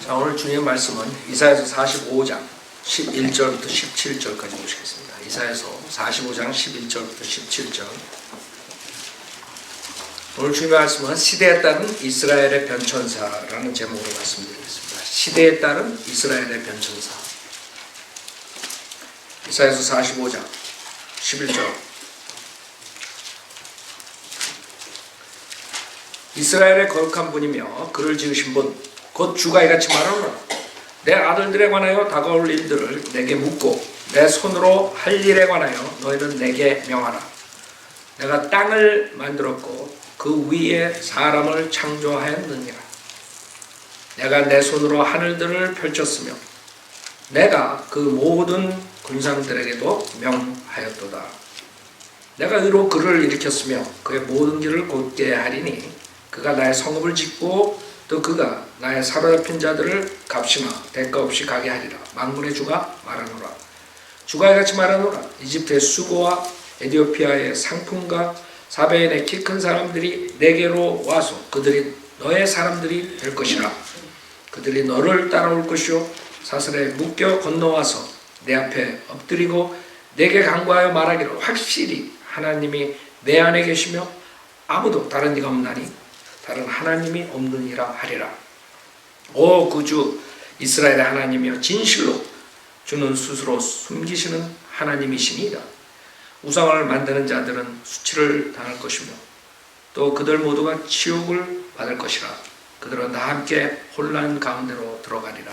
자, 오늘 주님의 말씀은 이사야서 45장 11절부터 17절까지 보시겠습니다. 이사야서 45장 11절부터 17절. 오늘 주님의 말씀은 시대에 따른 이스라엘의 변천사라는 제목으로 말씀드리겠습니다. 시대에 따른 이스라엘의 변천사. 이사야서 45장 11절. 이스라엘의 거룩한 분이며 그를 지으신 분 곧 주가 이같이 말하노라. 내 아들들에 관하여 다가올 일들을 내게 묻고 내 손으로 할 일에 관하여 너희는 내게 명하라. 내가 땅을 만들었고 그 위에 사람을 창조하였느니라. 내가 내 손으로 하늘들을 펼쳤으며 내가 그 모든 군상들에게도 명하였도다. 내가 의로 그를 일으켰으며 그의 모든 길을 곧게 하리니 그가 나의 성읍을 짓고 또 그가 나의 사로잡힌 자들을 값이나 대가 없이 가게 하리라. 만군의 주가 말하노라. 주가 이같이 말하노라. 이집트의 수고와 에티오피아의 상품과 사베인의 키 큰 사람들이 내게로 와서 그들이 너의 사람들이 될 것이라. 그들이 너를 따라올 것이요 사슬에 묶여 건너와서 내 앞에 엎드리고 내게 간구하여 말하기를 확실히 하나님이 내 안에 계시며 아무도 다른 이가 없나니 다른 하나님이 없느니라 하리라. 오 구주 이스라엘의 하나님이여 진실로 주는 스스로 숨기시는 하나님이시니이다. 우상을 만드는 자들은 수치를 당할 것이며 또 그들 모두가 치욕을 받을 것이라. 그들은 다 함께 혼란 가운데로 들어가리라.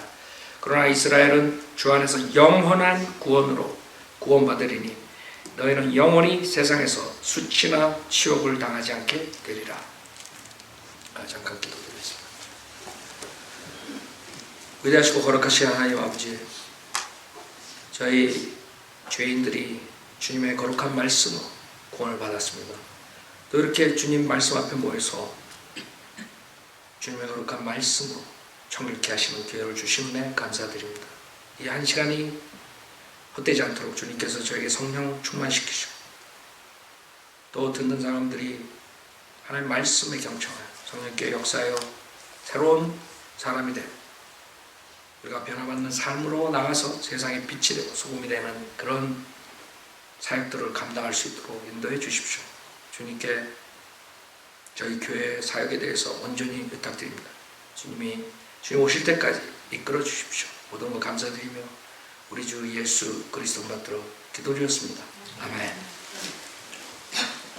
그러나 이스라엘은 주 안에서 영원한 구원으로 구원받으리니 너희는 영원히 세상에서 수치나 치욕을 당하지 않게 되리라. 잠깐 기도드리겠습니다. 위대하시고 거룩하신 하나님 아버지, 저희 죄인들이 주님의 거룩한 말씀으로 구원을 받았습니다. 또 이렇게 주님 말씀 앞에 모여서 주님의 거룩한 말씀으로 정결케 하시는 기회를 주시는 감사드립니다. 이 한 시간이 헛되지 않도록 주님께서 저에게 성령 충만시키시고 또 듣는 사람들이 하나님의 말씀에 경청하여 성령께 역사하여 새로운 사람이 되고 우리가 변화받는 삶으로 나가서 세상에 빛이 되고 소금이 되는 그런 사역들을 감당할 수 있도록 인도해 주십시오. 주님께 저희 교회 사역에 대해서 온전히 부탁드립니다. 주님 오실 때까지 이끌어 주십시오. 모든 것 감사드리며 우리 주 예수 그리스도 받들어 기도드렸습니다. 아멘.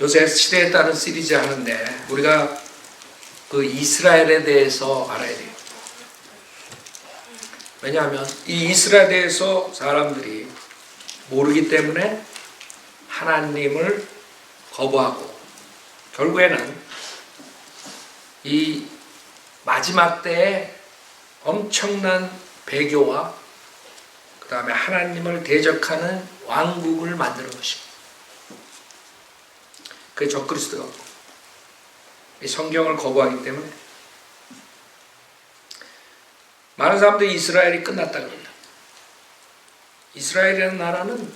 요새 시대에 따른 시리즈 하는데 우리가 그 이스라엘에 대해서 알아야 돼요. 왜냐하면 이 이스라엘에 대해서 사람들이 모르기 때문에 하나님을 거부하고 결국에는 이 마지막 때에 엄청난 배교와 그 다음에 하나님을 대적하는 왕국을 만드는 것입니다. 그게 적그리스도가 이 성경을 거부하기 때문에 많은 사람들이 이스라엘이 끝났다 그럽니다. 이스라엘이라는 나라는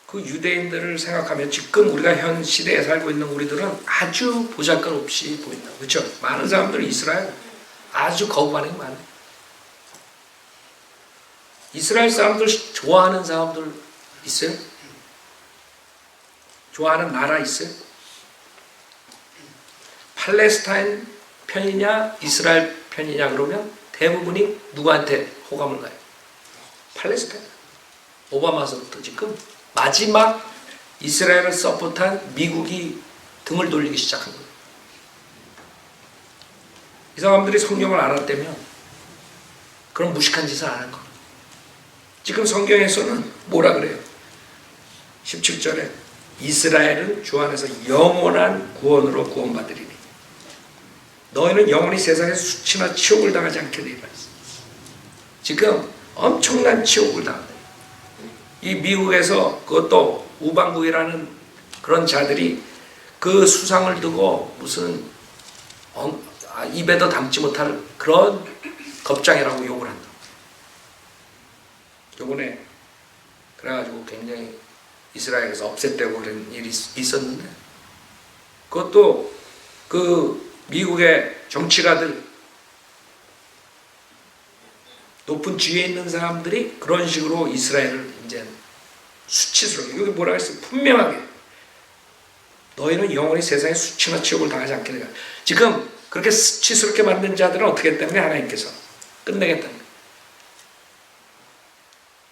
그 유대인들을 생각하면 지금 우리가 현 시대에 살고 있는 우리들은 아주 보잘것없이 보인다. 그렇죠? 많은 사람들이 이스라엘 아주 거부하는 게 많아요. 이스라엘 사람들 좋아하는 사람들 있어요? 좋아하는 나라 있어요? 팔레스타인 편이냐 이스라엘 편이냐 그러면 대부분이 누구한테 호감을 가요? 팔레스타인. 오바마서부터 지금 마지막 이스라엘을 서포트한 미국이 등을 돌리기 시작한 거예요. 이 사람들이 성경을 알았다면 그런 무식한 짓을 안 할 거예요. 지금 성경에서는 뭐라 그래요? 17절에 이스라엘은 주 안에서 영원한 구원으로 구원받으리니 너희는 영원히 세상에서 수치나 치욕을 당하지 않게 되리라. 지금 엄청난 치욕을 당한다. 이 미국에서 그것도 우방국이라는 그런 자들이 그 수상을 두고 무슨 입에도 담지 못할 그런 겁장이라고 욕을 한다. 요번에 그래가지고 굉장히 이스라엘에서 없앴다고 그런 일이 있었는데 그것도 그 미국의 정치가들 높은 지위에 있는 사람들이 그런 식으로 이스라엘을 이제 수치스럽게, 여기 뭐라고 했어요? 분명하게 너희는 영원히 세상에 수치나 치욕을 당하지 않게 되라. 지금 그렇게 수치스럽게 만든 자들은 어떻게 했다는 거예요? 하나님께서 끝내겠다는 거예요.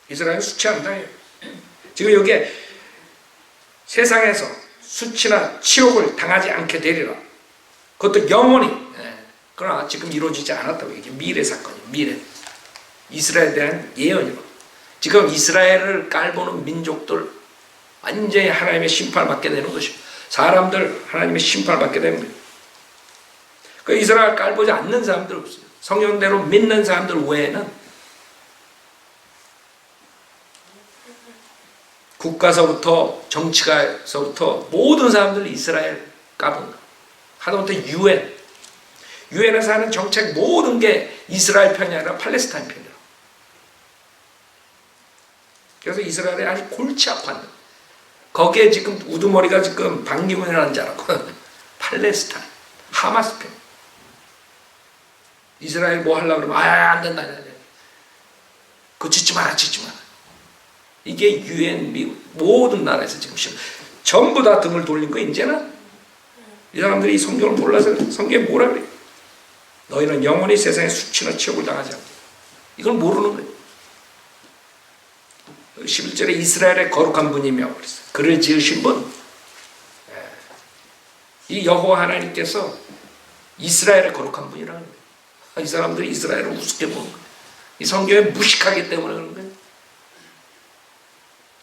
이스라엘은 수치 안 당해요. 지금 여기에 세상에서 수치나 치욕을 당하지 않게 되리라. 그것도 영원히. 그러나 지금 이루어지지 않았다고. 이게 미래 사건이에요. 미래. 이스라엘에 대한 예언이고, 지금 이스라엘을 깔보는 민족들 완전히 하나님의 심판을 받게 되는 것이고, 사람들 하나님의 심판을 받게 되는 거예요. 그 이스라엘 깔보지 않는 사람들 없어요. 성령대로 믿는 사람들 외에는 국가서부터 정치가서부터 모든 사람들이 이스라엘 까본 거예요. 하다못해 유엔에서 하는 정책 모든 게 이스라엘 편이 아니라 팔레스타인 편이에요. 그래서 이스라엘이 아주 골치 아파한다. 거기에 지금 우두머리가 지금 반기문이라는 줄 알았고 팔레스타인, 하마스 편. 이스라엘 뭐 하려고 그러면 안 된다. 그거 짓지 마라. 이게 유엔, 미국 모든 나라에서 지금 전부 다 등을 돌린 거. 이제는 이 사람들이 이 성경을 몰라서 성경에 뭐라 그래? 너희는 영원히 세상에 수치나 치욕을 당하지 않게. 이걸 모르는 거예요. 11절에 이스라엘의 거룩한 분이며 그랬어요. 그를 지으신 분. 이 여호와 하나님께서 이스라엘의 거룩한 분이라는 거예요. 이 사람들이 이스라엘을 우습게 보는 거예요. 이 성경에 무식하기 때문에 그런 거예요.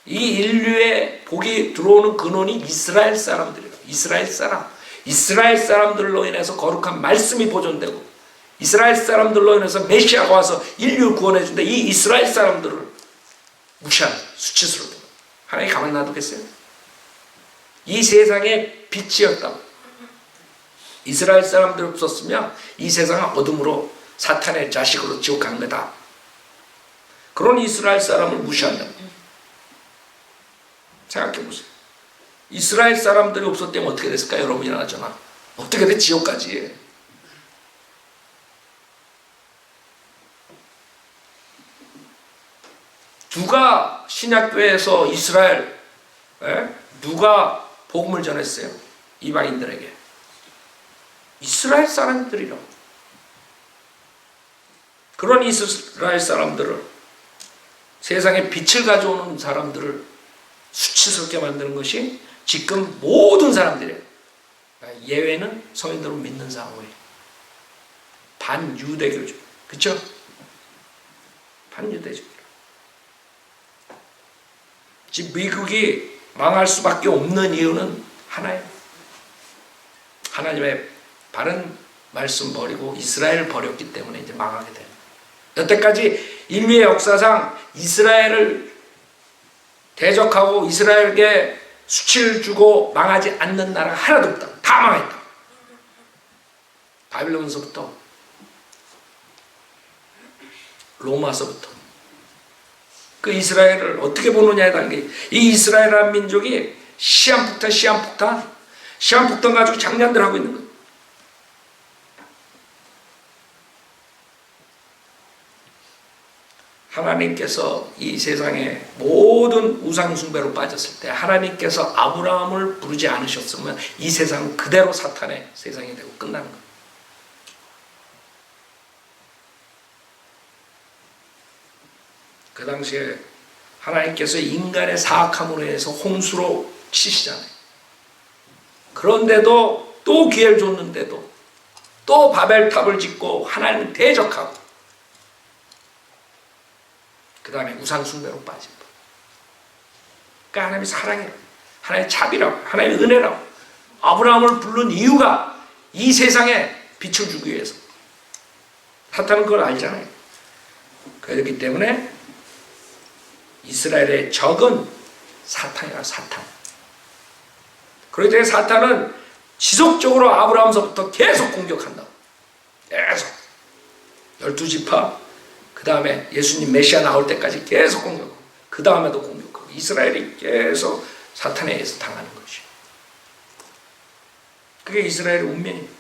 이 인류의 복이 들어오는 근원이 이스라엘 사람들이에요. 이스라엘 사람들로 인해서 거룩한 말씀이 보존되고, 이스라엘 사람들로 인해서 메시아가 와서 인류를 구원해 준다. 이 이스라엘 사람들을 무시하는, 수치스럽게 하나님이 가만 놔두겠어요? 이 세상의 빛이었다고. 이스라엘 사람들 없었으면 이 세상은 어둠으로 사탄의 자식으로 지옥 간 거다. 그런 이스라엘 사람을 무시한다. 생각해 보세요. 이스라엘 사람들이 없었다면 어떻게 됐을까요? 여러분이나 저나. 어떻게 돼? 지옥까지. 누가 신약교회에서 이스라엘, 누가 복음을 전했어요? 이방인들에게. 이스라엘 사람들이라고. 그런 이스라엘 사람들을, 세상에 빛을 가져오는 사람들을 수치스럽게 만드는 것이 지금 모든 사람들이에요. 예외는 성인들을 믿는 사람이에요. 반유대교죠. 그렇죠? 반유대죠. 지금 미국이 망할 수밖에 없는 이유는 하나예요. 하나님의 바른 말씀 버리고 이스라엘을 버렸기 때문에 이제 망하게 돼요. 여태까지 인류의 역사상 이스라엘을 대적하고 이스라엘에게 수치를 주고 망하지 않는 나라가 하나도 없다. 다 망했다. 바빌론서부터 로마서부터. 그 이스라엘을 어떻게 보느냐에 달린 게, 이 이스라엘이라는 민족이 시한폭탄 가지고 장난들 하고 있는 거예요. 하나님께서 이 세상에 모든 우상숭배로 빠졌을 때 하나님께서 아브라함을 부르지 않으셨으면 이 세상은 그대로 사탄의 세상이 되고 끝나는 거예요. 그 당시에 하나님께서 인간의 사악함으로 인해서 홍수로 치시잖아요. 그런데도 또 기회를 줬는데도 또 바벨탑을 짓고 하나님을 대적하고, 그 다음에 우상숭배로 빠진 것. 그러니까 하나님의 사랑이라고, 하나님의 자비라고, 하나님의 은혜라고 아브라함을 부른 이유가 이 세상에 빛을 주기 위해서. 사탄은 그걸 알잖아요. 그렇기 때문에 이스라엘의 적은 사탄이라, 사탄. 그렇기 때문에 사탄은 지속적으로 아브라함서부터 계속 공격한다고. 계속 12지파, 그 다음에 예수님 메시아 나올 때까지 계속 공격하고, 그 다음에도 공격하고, 이스라엘이 계속 사탄에 의해서 당하는 것이에요. 그게 이스라엘의 운명입니다.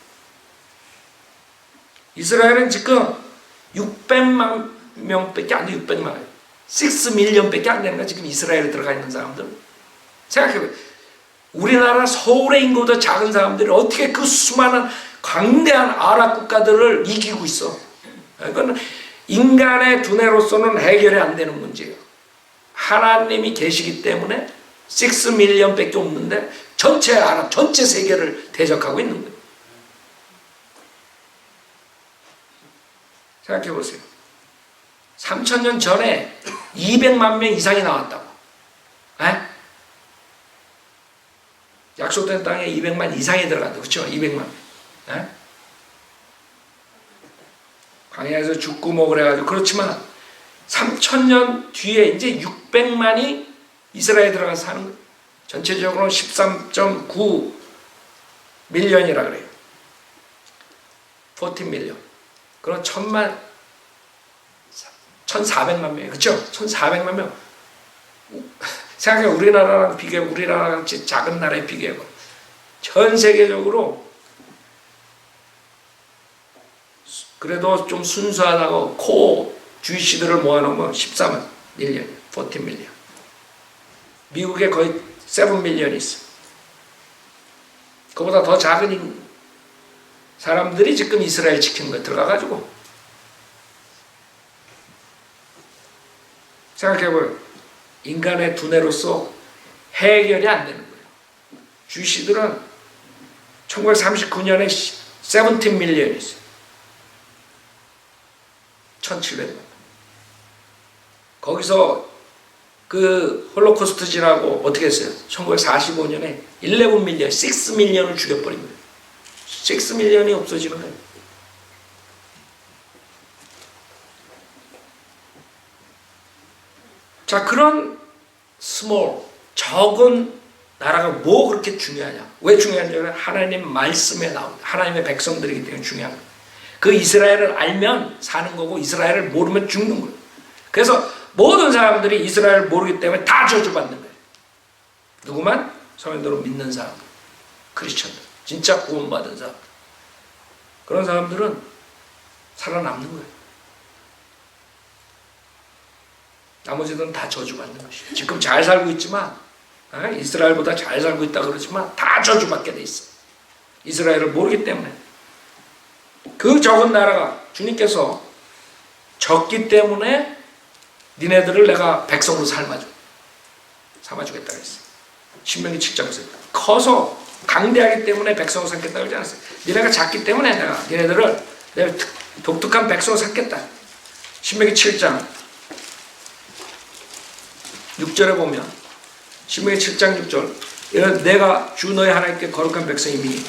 이스라엘은 지금 600만 600명밖에 안 돼. 600만. 6밀리언밖에 안 되는 거야. 지금 이스라엘에 들어가 있는 사람들. 생각해봐요. 우리나라 서울의 인구보다 작은 사람들이 어떻게 그 수많은 광대한 아랍 국가들을 이기고 있어. 이건 인간의 두뇌로서는 해결이 안 되는 문제예요. 하나님이 계시기 때문에 6밀리언밖에 없는데 전체 아랍, 전체 세계를 대적하고 있는 거예요. 생각해 보세요. 3000년 전에 200만 명 이상이 나왔다고. 에? 약속된 땅에 200만 이상이 들어간다. 그렇죠? 200만 명. 에? 광야에서 죽고 뭐 그래가지고. 그렇지만 3000년 뒤에 이제 600만이 이스라엘에 들어가서 사는 거예요. 전체적으로는 13.9 밀리언이라 그래요. 14 밀리언. 그럼 1400만 명이에요. 그렇죠? 1400만 명. 생각해, 우리나라랑 비교해, 우리나라랑 작은 나라에 비교해. 전 세계적으로 그래도 좀 순수하다고 코 주이시들을 모아놓으면 14만 밀리언, 14 밀리언. 미국에 거의 7 밀리언이 있어. 그보다 더 작은 사람들이 지금 이스라엘 지키는 거에 들어가가지고. 생각해봐요. 인간의 두뇌로서 해결이 안 되는 거예요. 주시들은 1939년에 17 밀리언이 있어요. 1700만. 거기서 그 홀로코스트 지나고 어떻게 했어요? 1945년에 11 밀리언, 6 밀리언을 죽여버린 거예요. 6 밀리언이 없어지는 거예요. 자, 그런 적은 나라가 뭐 그렇게 중요하냐? 왜 중요하냐면 하나님 말씀에 나옵니다. 하나님의 백성들이기 때문에 중요한 거예요. 그 이스라엘을 알면 사는 거고 이스라엘을 모르면 죽는 거예요. 그래서 모든 사람들이 이스라엘을 모르기 때문에 다 저주받는 거예요. 누구만? 성인들로 믿는 사람들, 크리스천들, 진짜 구원받은 사람. 그런 사람들은 살아남는 거예요. 나머지들은 다 저주받는 것이에요. 지금 잘 살고 있지만, 이스라엘보다 잘 살고 있다 그러지만 다 저주받게 돼 있어. 이스라엘을 모르기 때문에. 그 적은 나라가 주님께서 적기 때문에 니네들을 내가 백성으로 삼아주겠다 그랬어요. 신명기 7장에서 커서 강대하기 때문에 백성으로 삼겠다 그러지 않았어요. 니네가 작기 때문에 내가 니네들을 내가 독특한 백성으로 삼겠다. 신명기 7장 6절에 보면 신명기 7장 6절 이런 내가 주 너의 하나님께 거룩한 백성이니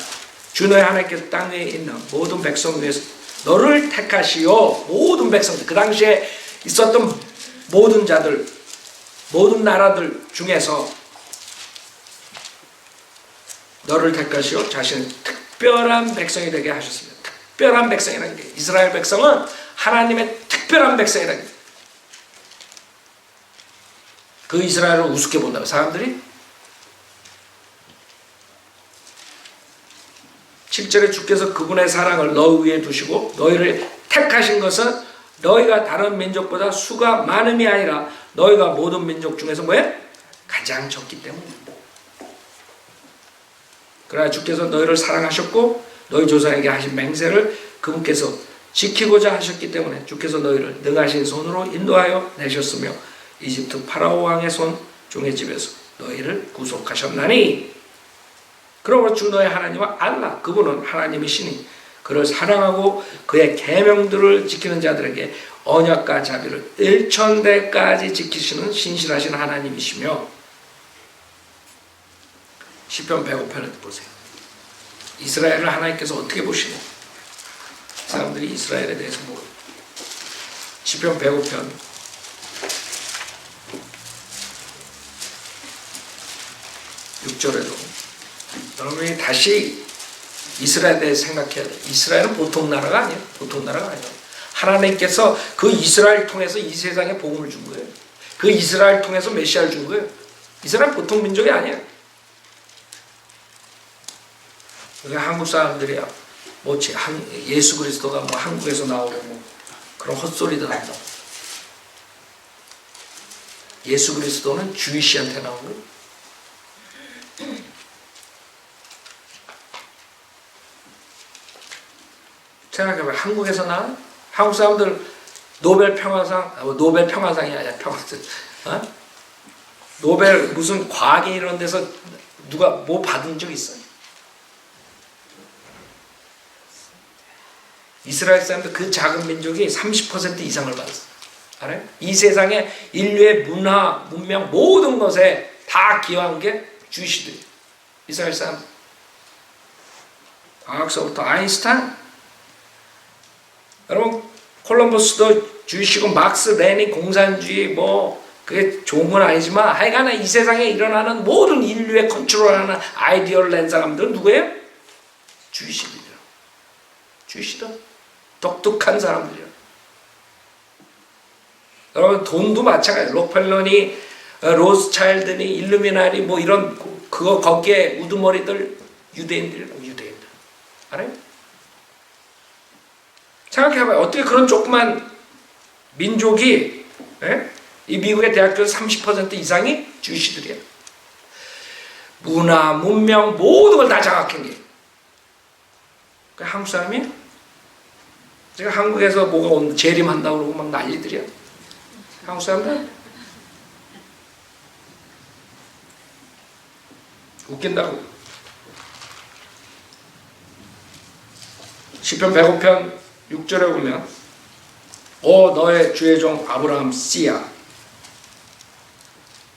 주 너의 하나님께서 땅 위에 있는 모든 백성 위에서 너를 택하시오. 모든 백성들, 그 당시에 있었던 모든 자들, 모든 나라들 중에서 너를 택하시오. 자신은 특별한 백성이 되게 하셨습니다. 특별한 백성이라는 게 이스라엘 백성은 하나님의 특별한 백성이라는 게 그 이스라엘을 우습게 본다고 사람들이 7절에 주께서 그분의 사랑을 너희 위에 두시고 너희를 택하신 것은 너희가 다른 민족보다 수가 많음이 아니라 너희가 모든 민족 중에서 뭐예요? 가장 적기 때문입니다. 그러나 주께서 너희를 사랑하셨고 너희 조상에게 하신 맹세를 그분께서 지키고자 하셨기 때문에 주께서 너희를 능하신 손으로 인도하여 내셨으며 이집트 파라오 왕의 손 종의 집에서 너희를 구속하셨나니 그러므로 주 너의 하나님과 알라 그분은 하나님이시니 그를 사랑하고 그의 계명들을 지키는 자들에게 언약과 자비를 일천대까지 지키시는 신실하신 하나님이시며 시편 105편을 보세요. 이스라엘을 하나님께서 어떻게 보시냐? 사람들이 이스라엘에 대해서 모르고 시편 105편 6절에도 여러분이 다시 이스라엘에 대해 생각해야 돼. 이스라엘은 보통 나라가 아니에요. 보통 나라가 아니에요. 하나님께서 그 이스라엘 통해서 이 세상에 복음을 준 거예요. 그 이스라엘 통해서 메시아를 준 거예요. 이스라엘 보통 민족이 아니에요. 한국 사람들이야 뭐 예수 그리스도가 뭐 한국에서 나오고 뭐 그런 헛소리들 한다. 예수 그리스도는 주이시한테 나온 거예요. 생각해봐요. 한국에서 나 한국 사람들 노벨 평화상이 아니라 평화상, 노벨 무슨 과학에 이런 데서 누가 뭐 받은 적 있어요? 이스라엘 사람들 그 작은 민족이 30% 이상을 받았어요. 알아요? 이 세상에 인류의 문화, 문명 모든 것에 다 기여한 게 주이시들이에요. 이스라엘 사람. 과학서부터 아인슈타인. 여러분 콜럼버스도 주이시고 막스, 레닌, 공산주의 뭐 그게 좋은 건 아니지만 하여간에 이 세상에 일어나는 모든 인류의 컨트롤하는 아이디어를 낸 사람들은 누구예요? 주이시들이에요. 주이시들. 독특한 사람들이에요. 여러분 돈도 마찬가지예요. 록펠러니, 로스차일드니, 일루미나리 뭐 이런 그거 거기에 우두머리들 유대인들. 알아요? 생각해봐요. 어떻게 그런 조그만 민족이 이 미국의 대학교 30% 이상이 주이시들이에요. 문화, 문명 모든 걸 다 장악한 게. 한국 사람이 제가 한국에서 뭐가 오늘 재림한다고 그러고 막 난리들이야. 한국 사람들 웃긴다고. 시편 105편 6절에 보면 오 너의 주의 종 아브라함 씨야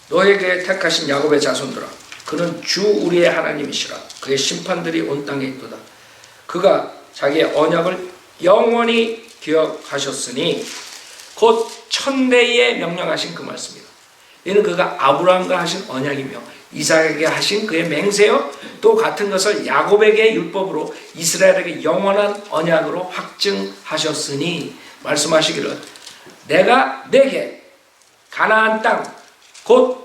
너에게 택하신 야곱의 자손들아 그는 주 우리의 하나님이시라 그의 심판들이 온 땅에 있도다. 그가 자기의 언약을 영원히 기억하셨으니 곧 천대에 명령하신 그 말씀이다. 이는 그가 아브라함과 하신 언약이며 이삭에게 하신 그의 맹세요 또 같은 것을 야곱에게 율법으로 이스라엘에게 영원한 언약으로 확증하셨으니 말씀하시기를 내가 내게 가나안 땅 곧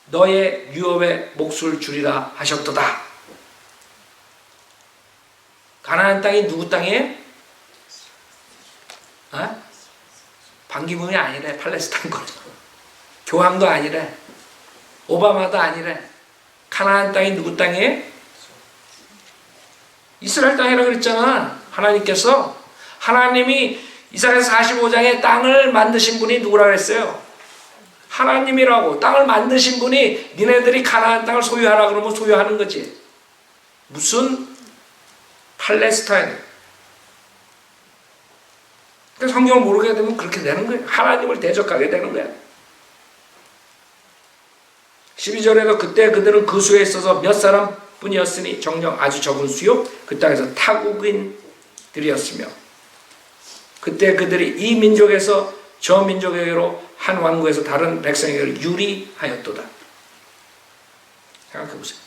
너의 유업의 몫을 주리라 하셨도다. 가나안 땅이 누구 땅이에요? 반기문이 아니래. 팔레스타인 거죠. 교황도 아니래. 오바마도 아니래. 가나안 땅이 누구 땅이에요? 이스라엘 땅이라고 그랬잖아. 하나님이 이사야서 45장에 땅을 만드신 분이 누구라고 했어요? 하나님이라고. 땅을 만드신 분이 니네들이 가나안 땅을 소유하라 그러면 소유하는 거지. 무슨 팔레스타인. 그러니까 성경을 모르게 되면 그렇게 되는 거예요. 하나님을 대적하게 되는 거예요. 12절에도 그때 그들은 그 수에 있어서 몇 사람 뿐이었으니 정녕 아주 적은 수요 그 땅에서 타국인들이었으며 그때 그들이 이 민족에서 저 민족에게로 한 왕국에서 다른 백성에게로 유리하였도다. 생각해보세요.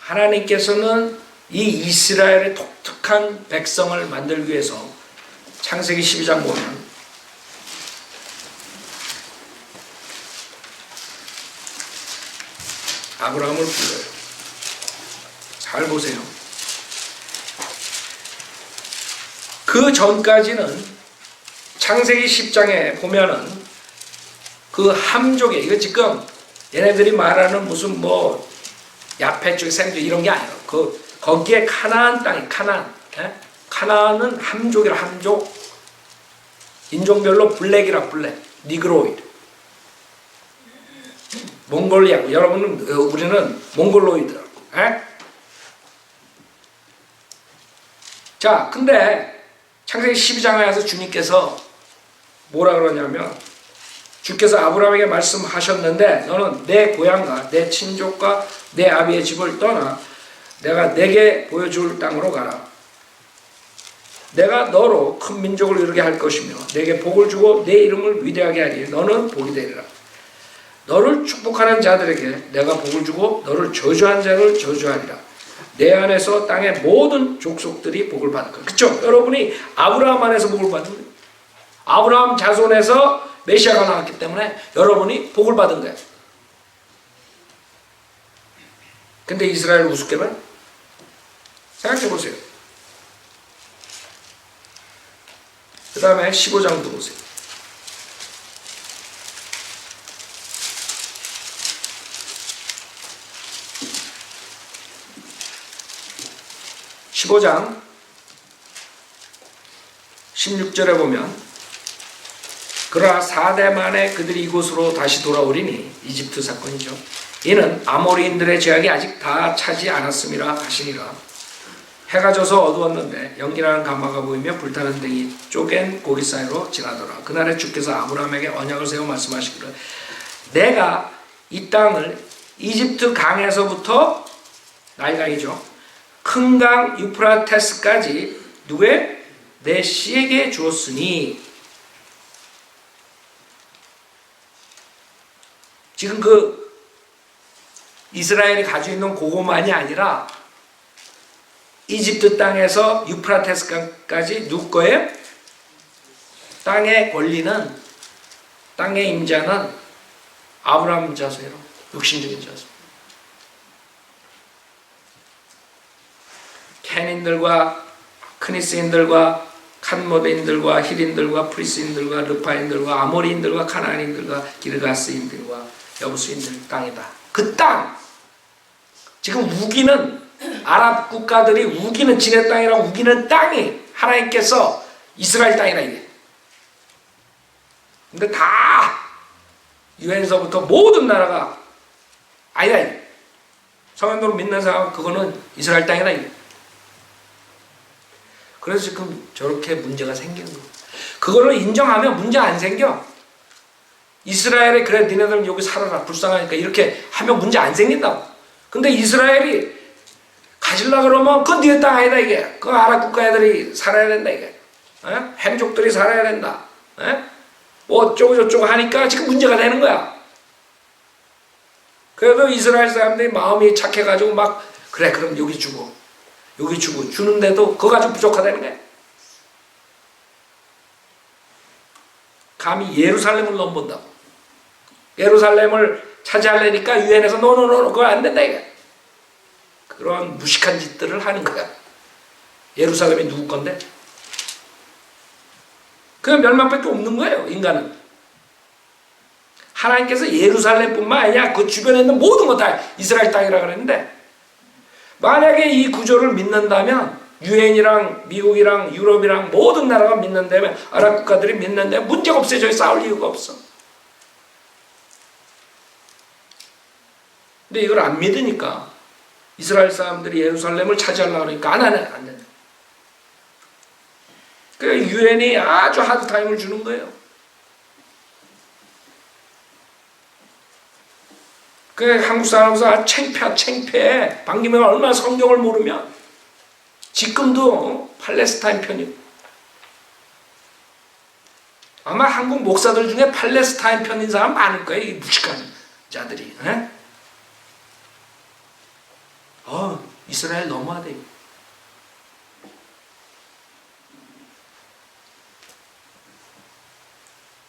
하나님께서는 이 이스라엘의 독특한 백성을 만들기 위해서 창세기 12장 보면 아브라함을 불러요. 잘 보세요. 그 전까지는 창세기 10장에 보면은 그 함족에 이거 지금 얘네들이 말하는 무슨 뭐 야페 쪽 생족 이런 게 아니에요. 거기에 카나안 땅이 카나안은 함족이라 함족. 인종별로 블랙이라 블랙, 니그로이드. 몽골리아. 여러분은 우리는 몽골로이드라고. 자, 근데 창세기 12장에 와서 주님께서 뭐라 그러냐면 주께서 아브라함에게 말씀하셨는데 너는 내 고향과 내 친족과 내 아비의 집을 떠나 내가 내게 보여줄 땅으로 가라. 내가 너로 큰 민족을 이루게 할 것이며 내게 복을 주고 내 이름을 위대하게 하리. 너는 복이 되리라. 너를 축복하는 자들에게 내가 복을 주고 너를 저주한 자를 저주하리라. 내 안에서 땅의 모든 족속들이 복을 받을 거예요. 그렇죠? 여러분이 아브라함 안에서 복을 받은 거예요. 아브라함 자손에서 메시아가 나왔기 때문에 여러분이 복을 받은 거예요. 근데 이스라엘 우습게 봐요? 생각해 보세요. 그 다음에 15장도 보세요. 15장 16절에 보면 그러나 4대 만에 그들이 이곳으로 다시 돌아오리니 이집트 사건이죠. 이는 아모리인들의 제약이 아직 다 차지 않았음이라 하시니라. 해가 져서 어두웠는데 연기나는 가마가 보이며 불타는 등이 쪼갠 고기 사이로 지나더라. 그날에 주께서 아브라함에게 언약을 세워 말씀하시기를 내가 이 땅을 이집트 강에서부터 나일강이죠. 큰 강 유프라테스까지 누구의? 내 씨에게 주었으니. 지금 그 이스라엘이 가지고 있는 그것만이 아니라 이집트 땅에서 유프라테스강까지 누구 거예요? 땅의 권리는, 땅의 임자는 아브라함 자손이로, 육신적인 자손. 켄인들과 크니스인들과 칸모드인들과 히린들과 프리스인들과 르파인들과 아모리인들과 카나안인들과 기르가스인들과 여부수인들 땅이다. 그 땅! 지금 우기는 아랍 국가들이 우기는 지네 땅이라 우기는 땅이 하나님께서 이스라엘 땅이라 이게. 근데 다 유엔서부터 모든 나라가 아니다. 성현도로 믿는 사람은 그거는 이스라엘 땅이다 이게. 그래서 지금 저렇게 문제가 생기는 거예요. 그거를 인정하면 문제 안 생겨. 이스라엘에 그래 니네들은 여기 살아라 불쌍하니까 이렇게 하면 문제 안 생긴다고. 근데 이스라엘이 가질라 그러면 그건 니네 땅 아니다 이게. 그 아랍 국가 애들이 살아야 된다 이게. 햄족들이 살아야 된다. 뭐 어쩌고 저쩌고 하니까 지금 문제가 되는 거야. 그래도 이스라엘 사람들이 마음이 착해가지고 막 그래 그럼 여기 주고 여기 주고 주는데도 그거 가지고 부족하다는 거야. 감히 예루살렘을 넘본다고. 예루살렘을 차지하려니까 유엔에서 노노노 그거 안 된다 이게. 그런 무식한 짓들을 하는 거야. 예루살렘이 누구 건데? 그냥 멸망밖에 없는 거예요. 인간은. 하나님께서 예루살렘뿐만 아니라 그 주변에 있는 모든 것 다 이스라엘 땅이라 그랬는데 만약에 이 구조를 믿는다면 유엔이랑 미국이랑 유럽이랑 모든 나라가 믿는다면 아랍 국가들이 믿는다면 문제가 없어요. 저희 싸울 이유가 없어. 근데 이걸 안 믿으니까 이스라엘 사람들이 예루살렘을 차지하려고 그러니까 안 된다. 그래서 유엔이 아주 하드 타임을 주는 거예요. 그 한국 사람으로서 창피해. 반기명은 얼마나 성경을 모르면 지금도 팔레스타인 편이고 아마 한국 목사들 중에 팔레스타인 편인 사람 많을 거예요. 이 무식한 자들이. 이스라엘 너무하대.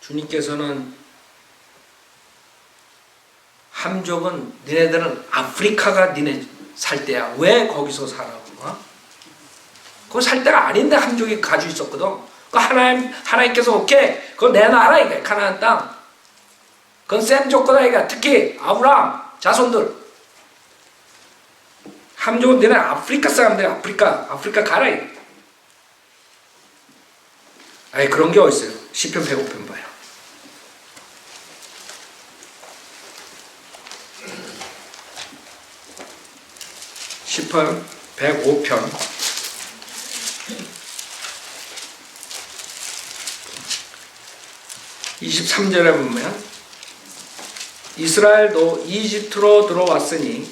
주님께서는 함족은 니네들은 아프리카가 니네 살 때야. 왜 거기서 살아? 그거 살 때가 아닌데 함족이 가지고 있었거든. 그 하나님께서 오케이 그거 내놔라 이게 가나안 땅. 그건 셈 줬거다 이게. 특히 아브라함 자손들. 함족은 니네 아프리카 사람들 아프리카 가라 이게. 아니 그런 게 어딨어요. 시편 105편 봐요. 시편 105편 23절에 보면 이스라엘도 이집트로 들어왔으니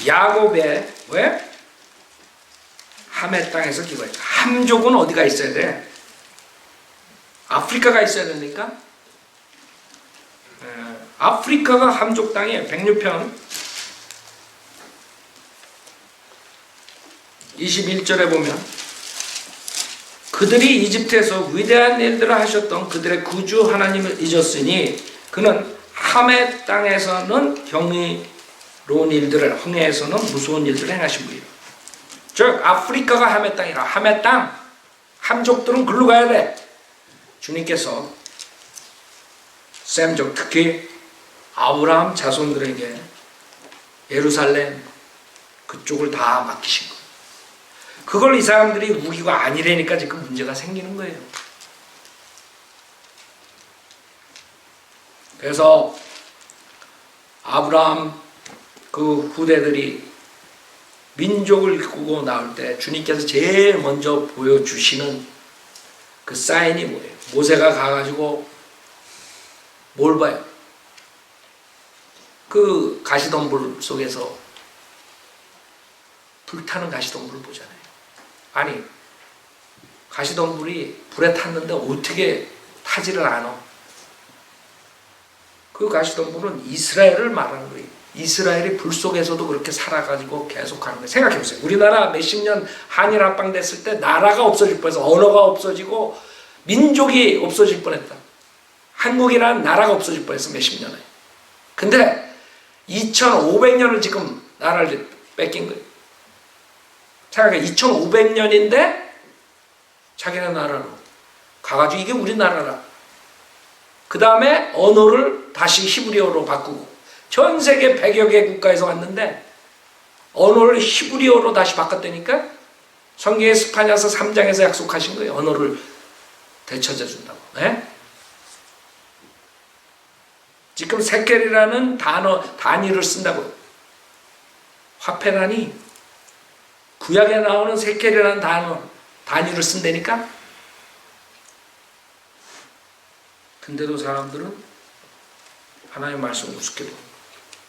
야곱의 왜? 함의 땅에서 기거했다. 함족은 어디가 있어야 돼? 아프리카가 있어야 되니까 아프리카가 함족 땅이에요. 106편 21절에 보면 그들이 이집트에서 위대한 일들을 하셨던 그들의 구주 하나님을 잊었으니 그는 함의 땅에서는 경이로운 일들을 홍해에서는 무서운 일들을 행하신 분이라. 즉 아프리카가 함의 땅이라. 함의 땅 함족들은 글로 가야 돼. 주님께서 셈족 특히 아브라함 자손들에게 예루살렘 그쪽을 다 맡기신 거예요. 그걸 이 사람들이 우기고 아니라니까 지금 문제가 생기는 거예요. 그래서 아브라함 그 후대들이 민족을 이끌고 나올 때 주님께서 제일 먼저 보여주시는 그 사인이 뭐예요? 모세가 가가지고 뭘 봐요? 그 가시덤불 속에서 불타는 가시덤불을 보잖아요. 아니, 가시덤불이 불에 탔는데 어떻게 타지를 않아? 그 가시덤불은 이스라엘을 말하는 거예요. 이스라엘이 불 속에서도 그렇게 살아가지고 계속하는 거예요. 생각해보세요. 우리나라 몇십 년 한일 합방됐을 때 나라가 없어질 뻔해서 언어가 없어지고 민족이 없어질 뻔했다. 한국이라는 나라가 없어질 뻔했어. 몇십 년에. 근데 2500년을 지금 나라를 뺏긴 거예요. 생각해. 2500년인데 자기네 나라로 가가지고 이게 우리나라라. 그 다음에 언어를 다시 히브리어로 바꾸고 전 세계 100여 개 국가에서 왔는데 언어를 히브리어로 다시 바꿨다니까 성경의 스파냐서 3장에서 약속하신 거예요. 언어를 되찾아 준다고. 네? 지금 세켈이라는 단위를 쓴다고요. 화폐라니 구약에 나오는 세켈이라는 단위를 쓴다니까. 근데도 사람들은 하나님의 말씀을 우습게 봅니다.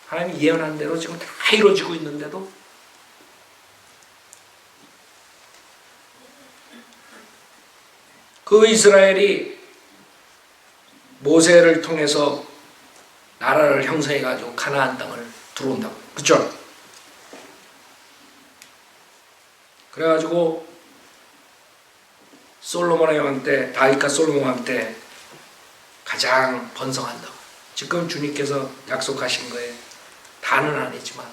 하나님이 예언한 대로 지금 다 이루어지고 있는데도 그 이스라엘이 모세를 통해서 나라를 형성해가지고 가나안 땅을 들어온다고. 그렇죠? 그래가지고 솔로몬의 왕 때, 다윗과 솔로몬 왕 때 가장 번성한다고. 지금 주님께서 약속하신 거에 다는 아니지만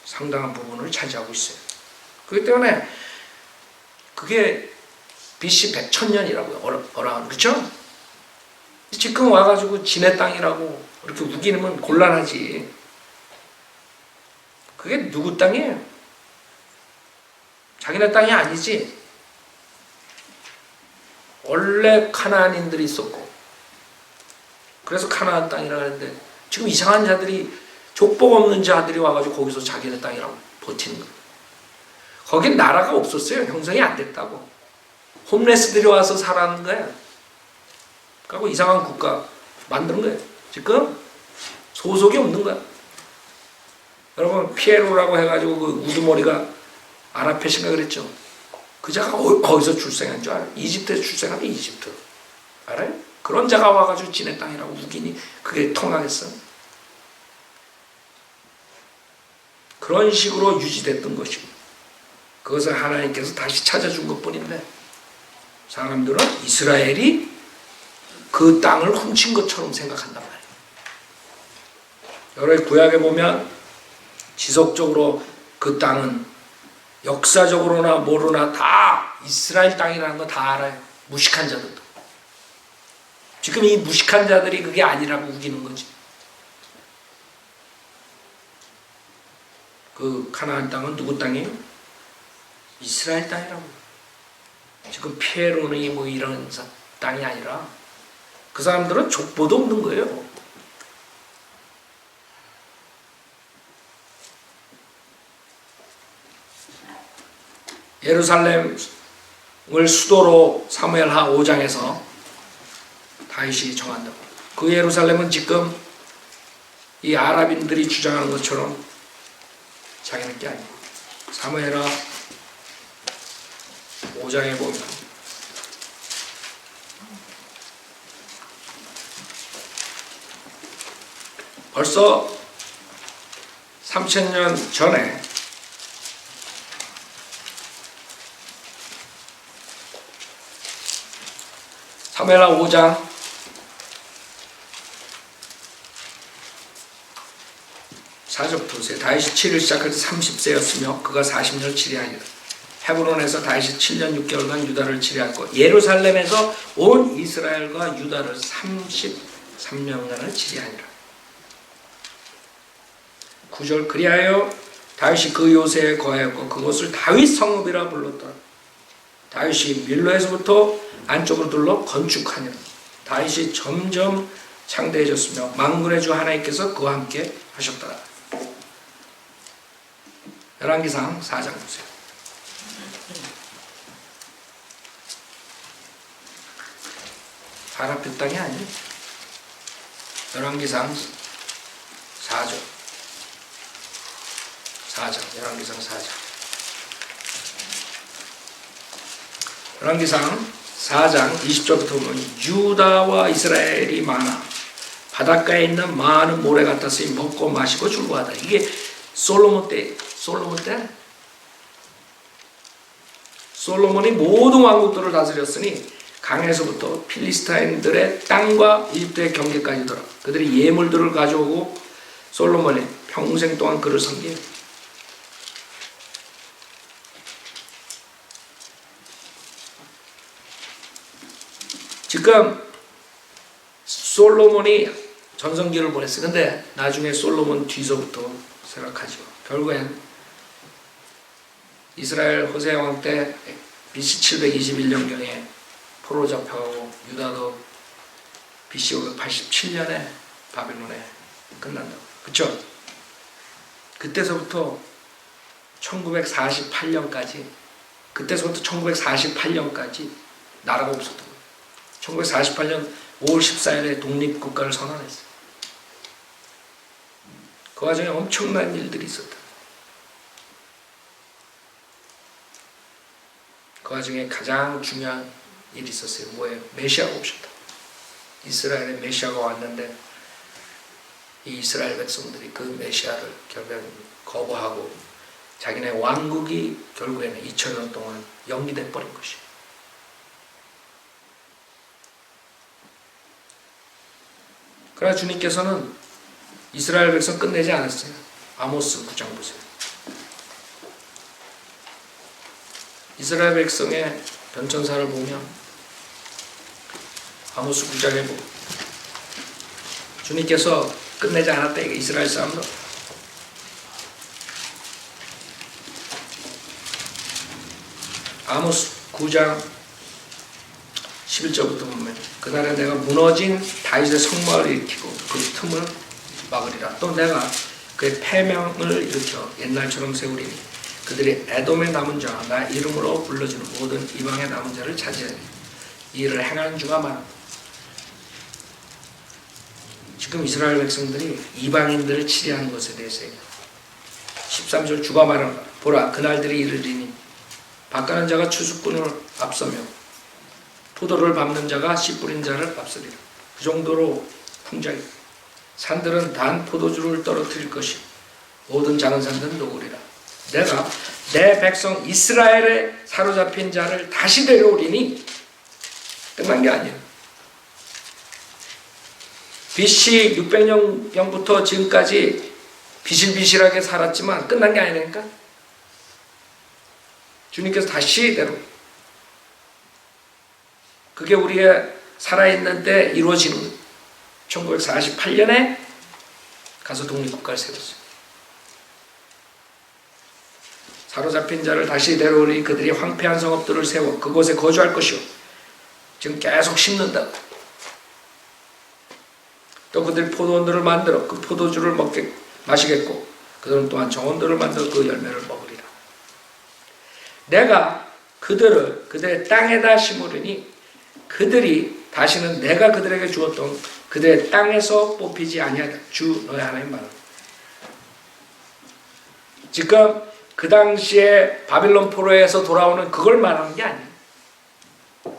상당한 부분을 차지하고 있어요. 그렇기 때문에 그게 BC 100,000년이라고요. 어라운. 그렇죠? 지금 와가지고 지네 땅이라고 이렇게 우기면 곤란하지. 그게 누구 땅이에요? 자기네 땅이 아니지. 원래 카나안인들이 있었고 그래서 카나안 땅이라고 하는데 지금 이상한 자들이 족복 없는 자들이 와가지고 거기서 자기네 땅이라고 버티는 거예요. 거긴 나라가 없었어요. 형성이 안 됐다고. 홈레스들이 와서 살아는 거예요. 그리고 이상한 국가 만드는 거예요. 지금 소속이 없는 거야. 여러분 피에로라고 해가지고 그 우두머리가 아라펫인가 그랬죠. 그 자가 거기서 출생한 줄 알아요. 이집트에서 출생한 게 이집트. 알아요? 그런 자가 와가지고 지네 땅이라고 우기니 그게 통하겠어? 그런 식으로 유지됐던 것이고 그것을 하나님께서 다시 찾아준 것뿐인데 사람들은 이스라엘이 그 땅을 훔친 것처럼 생각한단 말이에요. 여러 구약에 보면 지속적으로 그 땅은 역사적으로나 모르나 다 이스라엘 땅이라는 거 다 알아요. 무식한 자들도. 지금 이 무식한 자들이 그게 아니라고 우기는 거지. 그 가나안 땅은 누구 땅이에요? 이스라엘 땅이라고. 지금 피에로니 뭐 이런 땅이 아니라 그 사람들은 족보도 없는 거예요. 예루살렘을 수도로 사무엘하 5장에서 다윗이 정한다고. 그 예루살렘은 지금 이 아랍인들이 주장하는 것처럼 자기네 게 아니고 사무엘하 5장에 보면 벌써 3000년 전에 사무엘하 5장 4절 보세요. 다윗이 7일 시작할 때 30세였으며 그가 40년을 치리하니라. 헤브론에서 다윗이 7년 6개월간 유다를 치리하였고 예루살렘에서 온 이스라엘과 유다를 33년간을 치리하니라. 9절 그리하여 다윗이 그 요새에 거하였고 그곳을 다윗 성읍이라 불렀더라. 다윗이 밀로에서부터 안쪽으로 둘러 건축하니라. 다윗이 점점 창대해졌으며 만군의 주 하나님께서 그와 함께 하셨더라. 열왕기상 4장 보세요. 바라필 땅이 아니에요. 열왕기상 4장. 열왕기상 4장. 열왕기상 4장 20절부터 보면 유다와 이스라엘이 많아 바닷가에 있는 많은 모래 같았으니 먹고 마시고 즐거워하다. 이게 솔로몬 때. 솔로몬이 모든 왕국들을 다스렸으니 강에서부터 필리스타인들의 땅과 이집트의 경계까지 돌아 그들이 예물들을 가져오고 솔로몬이 평생 동안 그를 섬기고 지금 솔로몬이 전성기를 보냈어요. 근데 나중에 솔로몬 뒤서부터 생각하죠. 결국엔 이스라엘 호세 왕 때 BC 721년경에 포로 잡혀가고 유다도 BC 587년에 바빌론에 끝난다고. 그쵸? 그때서부터 1948년까지 나라가 없었던 거예요. 1948년 5월 14일에 독립국가를 선언했어요. 그 과정에 엄청난 일들이 있었다. 그 와중에 가장 중요한 일이 있었어요. 뭐예요? 메시아가 오셨다. 이스라엘에 메시아가 왔는데 이 이스라엘 백성들이 그 메시아를 결국엔 거부하고 자기네 왕국이 결국에는 2000년 동안 연기돼 버린 것이에요. 그러나 주님께서는 이스라엘 백성 끝내지 않았어요. 아모스 9장 보세요. 이스라엘 백성의 변천사를 보면 아모스 9장에 보고 주님께서 끝내지 않았다. 이게 이스라엘 사람들. 아모스 9장 11절부터 보면 그날에 내가 무너진 다윗의 성막을 일으키고 그 틈을 막으리라. 또 내가 그의 패명을 일으켜 옛날처럼 세우리니 그들이 에돔의 남은 자와 나 이름으로 불러주는 모든 이방의 남은 자를 차지하리니 이 일을 행하는 주가 많아. 지금 이스라엘 백성들이 이방인들을 치리하는 것에 대해서 13절 주가 말한다. 보라 그날들이 이르리니 밭가는 자가 추수꾼을 앞서며 포도를 밟는 자가 씨 뿌린 자를 앞서리라. 그 정도로 풍작이 산들은 단 포도주를 떨어뜨릴 것이 모든 작은 산들은 녹으리라. 내가 내 백성 이스라엘에 사로잡힌 자를 다시 데려오리니 끝난 게 아니에요. BC 600년경부터 지금까지 비실비실하게 살았지만 끝난 게 아니니까 주님께서 다시 데려오. 그게 우리가 살아있는 때 이루어지는 거예요. 1948년에 가서 독립국가를 세웠어요. 사로잡힌 자를 다시 데려오니 그들이 황폐한 성읍들을 세워 그곳에 거주할 것이요. 지금 계속 심는다. 또 그들이 포도원들을 만들어 그 포도주를 마시겠고 그들은 또한 정원들을 만들어 그 열매를 먹으리라. 내가 그들을 그들의 땅에다 심으리니 그들이 다시는 내가 그들에게 주었던 그들의 땅에서 뽑히지 아니하다. 주 너의 하나님 말은. 지금 그 당시에 바빌론 포로에서 돌아오는 그걸 말하는 게 아니에요.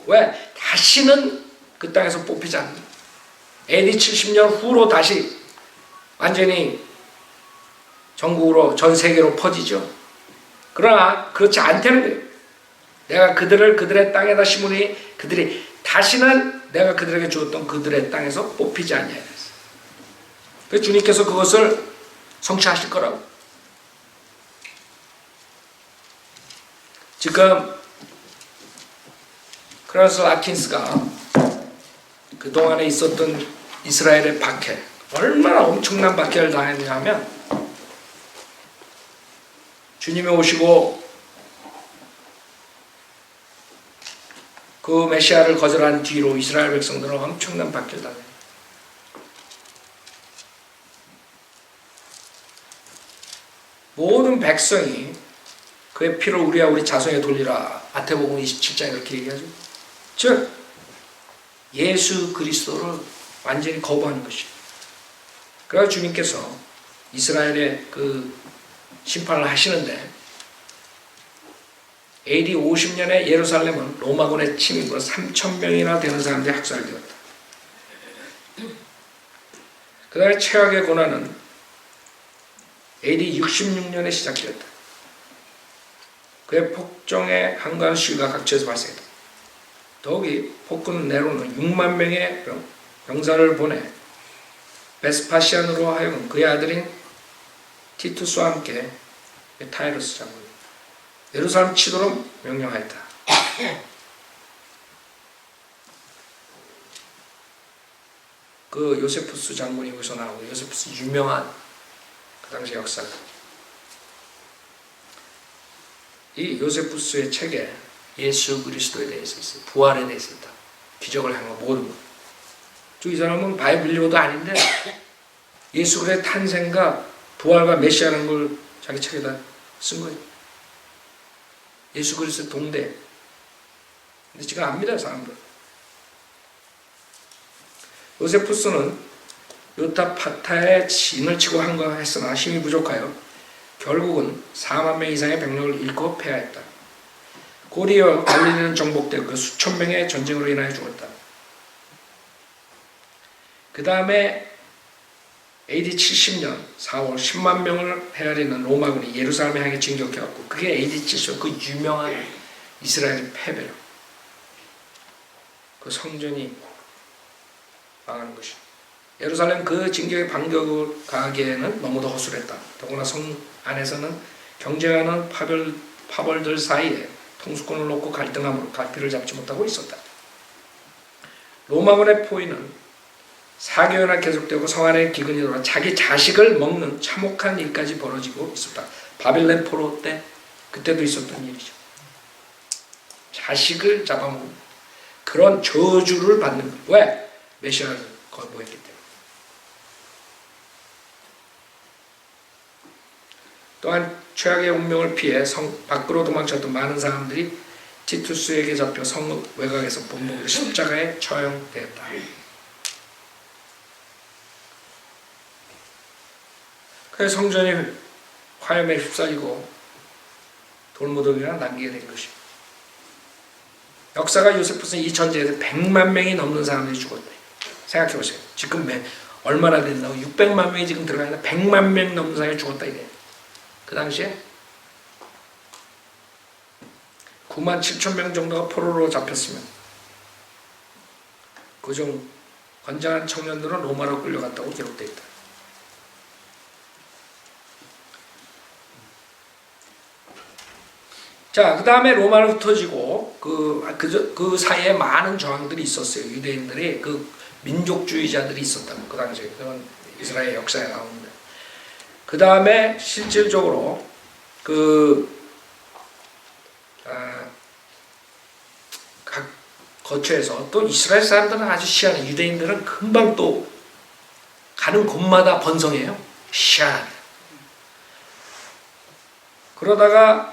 왜? 다시는 그 땅에서 뽑히지 않는다. AD 70년 후로 다시 완전히 전국으로 전 세계로 퍼지죠. 그러나 그렇지 않다는 거예요. 내가 그들을 그들의 땅에다 심으니 그들이 다시는 내가 그들에게 주었던 그들의 땅에서 뽑히지 아니하였어요. 그래서 주님께서 그것을 성취하실 거라고. 지금 크라스 아킨스가 그동안에 있었던 이스라엘의 박해, 얼마나 엄청난 박해를 당했냐 하면 주님이 오시고 그 메시아를 거절한 뒤로 이스라엘 백성들은 엄청난 박해를 당해요. 모든 백성이 그의 피를 우리와 우리 자손에 돌리라. 마태복음 27장에 그렇게 얘기하죠. 즉 예수 그리스도를 완전히 거부하는 것이에요. 그래서 주님께서 이스라엘의 그 심판을 하시는데 AD 50년에 예루살렘은 로마군의 침입으로 3,000명이나 되는 사람들이 학살되었다. 그 다음에 최악의 고난은 AD 66년에 시작되었다. 그의 폭정의 한가한 시위가 각처에서 발생했다. 더욱이 폭군 네로는 6만 명의 병사를 보내 베스파시안으로 하여금 그의 아들인 티투스와 함께 타이러스 장군 예루살렘 치도록 명령하였다. 그 요세푸스 장군이 여기서 나오고 요세푸스 유명한 그 당시 역사. 이 요세푸스의 책에 예수 그리스도에 대해서 있어요. 부활에 대해서 있다. 기적을 한 거 모든 것. 이 사람은 바이블리오도 아닌데 예수 그리스도의 탄생과 부활과 메시아라는 걸 자기 책에다 쓴 거예요. 예수 그리스도 동대. 근데 지금 압니다, 사람들. 요세푸스는 요타파타의 진을 치고 한 거 했으나 힘이 부족하여 결국은 4만 명 이상의 병력을 잃고 패하였다. 고리와 갈릴리는 정복되고 그 수천 명의 전쟁으로 인하여 죽었다. 그 다음에 AD 70년 4월 10만 명을 헤아리는 로마군이 예루살렘에 향해 진격해왔고 그게 AD 70년 그 유명한 이스라엘의 패배로 그 성전이 망하는 것이죠. 예루살렘 그 진격의 반격을 가하기에는 너무도 허술했다. 더구나 성 안에서는 경쟁하는 파벌들 사이에 통수권을 놓고 갈등함으로 갈피를 잡지 못하고 있었다. 로마군의 포위는 4개월이나 계속되고 성 안에 기근이 돌아 자기 자식을 먹는 참혹한 일까지 벌어지고 있었다. 바빌론 포로 때 그때도 있었던 일이죠. 자식을 잡아먹는 그런 저주를 받는 거예요. 왜? 메시아를 거부했기 때문에. 또한 최악의 운명을 피해 성 밖으로 도망쳤던 많은 사람들이 티투스에게 잡혀 성 외곽에서 본보기로 십자가에 처형되었다. 그래서 성전이 화염에 휩싸이고 돌무더기가 남기게 된 것입니다. 역사가 요세푸스는 이 전쟁에서 100만 명이 넘는 사람들이 죽었대. 생각해 보세요. 지금 얼마나 된다고? 600만 명이 지금 들어가 있는데 100만 명 넘는 사람이 죽었다 이게. 그 당시에 9만 7천 명 정도가 포로로 잡혔으면 그중 건장한 청년들은 로마로 끌려갔다고 기록되어 있다. 자, 그 다음에 로마로 흩어지고 그 사이에 많은 저항들이 있었어요. 유대인들이 그 민족주의자들이 있었다고 그 당시에 그건 이스라엘 역사에 나오는데 그 다음에 실질적으로 각 거처에서 또 이스라엘 사람들은 아주 희한해. 유대인들은 금방 또 가는 곳마다 번성해요. 희한하게. 그러다가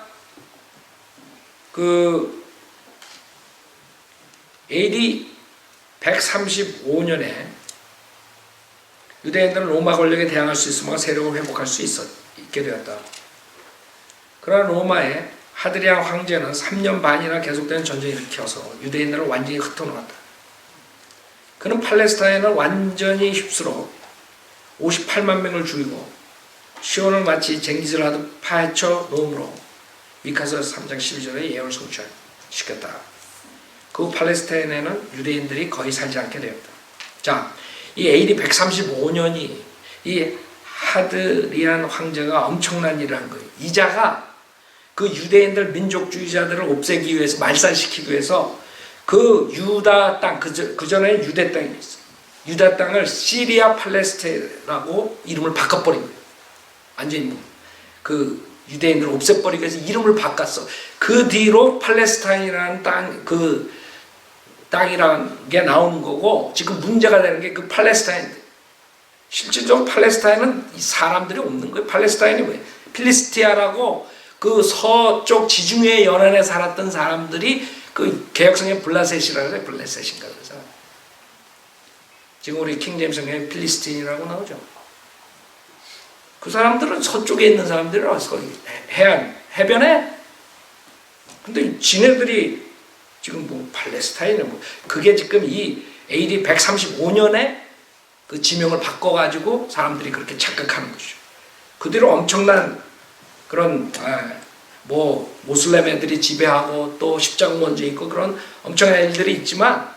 AD 135년에 유대인들은 로마 권력에 대항할 수 있으며 세력을 회복할 수 있게 되었다. 그러나 로마의 하드리안 황제는 3년 반이나 계속된 전쟁을 일으켜서 유대인들을 완전히 흩어놓았다. 그는 팔레스타인을 완전히 휩쓸어 58만 명을 죽이고 시온을 마치 쟁기질 하듯 파헤쳐 놓음으로 미카서 3장 12절에 예언을 성취시켰다. 그 팔레스타인에는 유대인들이 거의 살지 않게 되었다. 자, 이 AD 135년이 이 하드리안 황제가 엄청난 일을 한 거예요. 이 자가 그 유대인들 민족주의자들을 없애기 위해서 말살시키기 위해서 그 유다 땅 그 전에 유대 땅이 있어요. 유다 땅을 시리아 팔레스타인이라고 이름을 바꿔버린 거예요. 완전히 그 유대인들을 없애버리기 위해서 이름을 바꿨어. 그 뒤로 팔레스타인이라는 땅이라는 게 나오는 거고, 지금 문제가 되는 게 그 팔레스타인. 실질적으로 팔레스타인은 사람들이 없는 거예요. 팔레스타인이 뭐예요? 필리스티아라고 그 서쪽 지중해 연안에 살았던 사람들이 그 개혁성경 블라셋이라고 해요. 블라셋인가 그래서 지금 우리 킹제임스 성경에 필리스틴이라고 나오죠. 그 사람들은 서쪽에 있는 사람들이라서 해변에. 근데 지네들이 지금 뭐 팔레스타인은 뭐 그게 지금 이 AD 135년에 그 지명을 바꿔가지고 사람들이 그렇게 착각하는 것이죠. 그 뒤로 엄청난 그런 뭐 모슬렘 애들이 지배하고 또 십자군원제 있고 그런 엄청난 일들이 있지만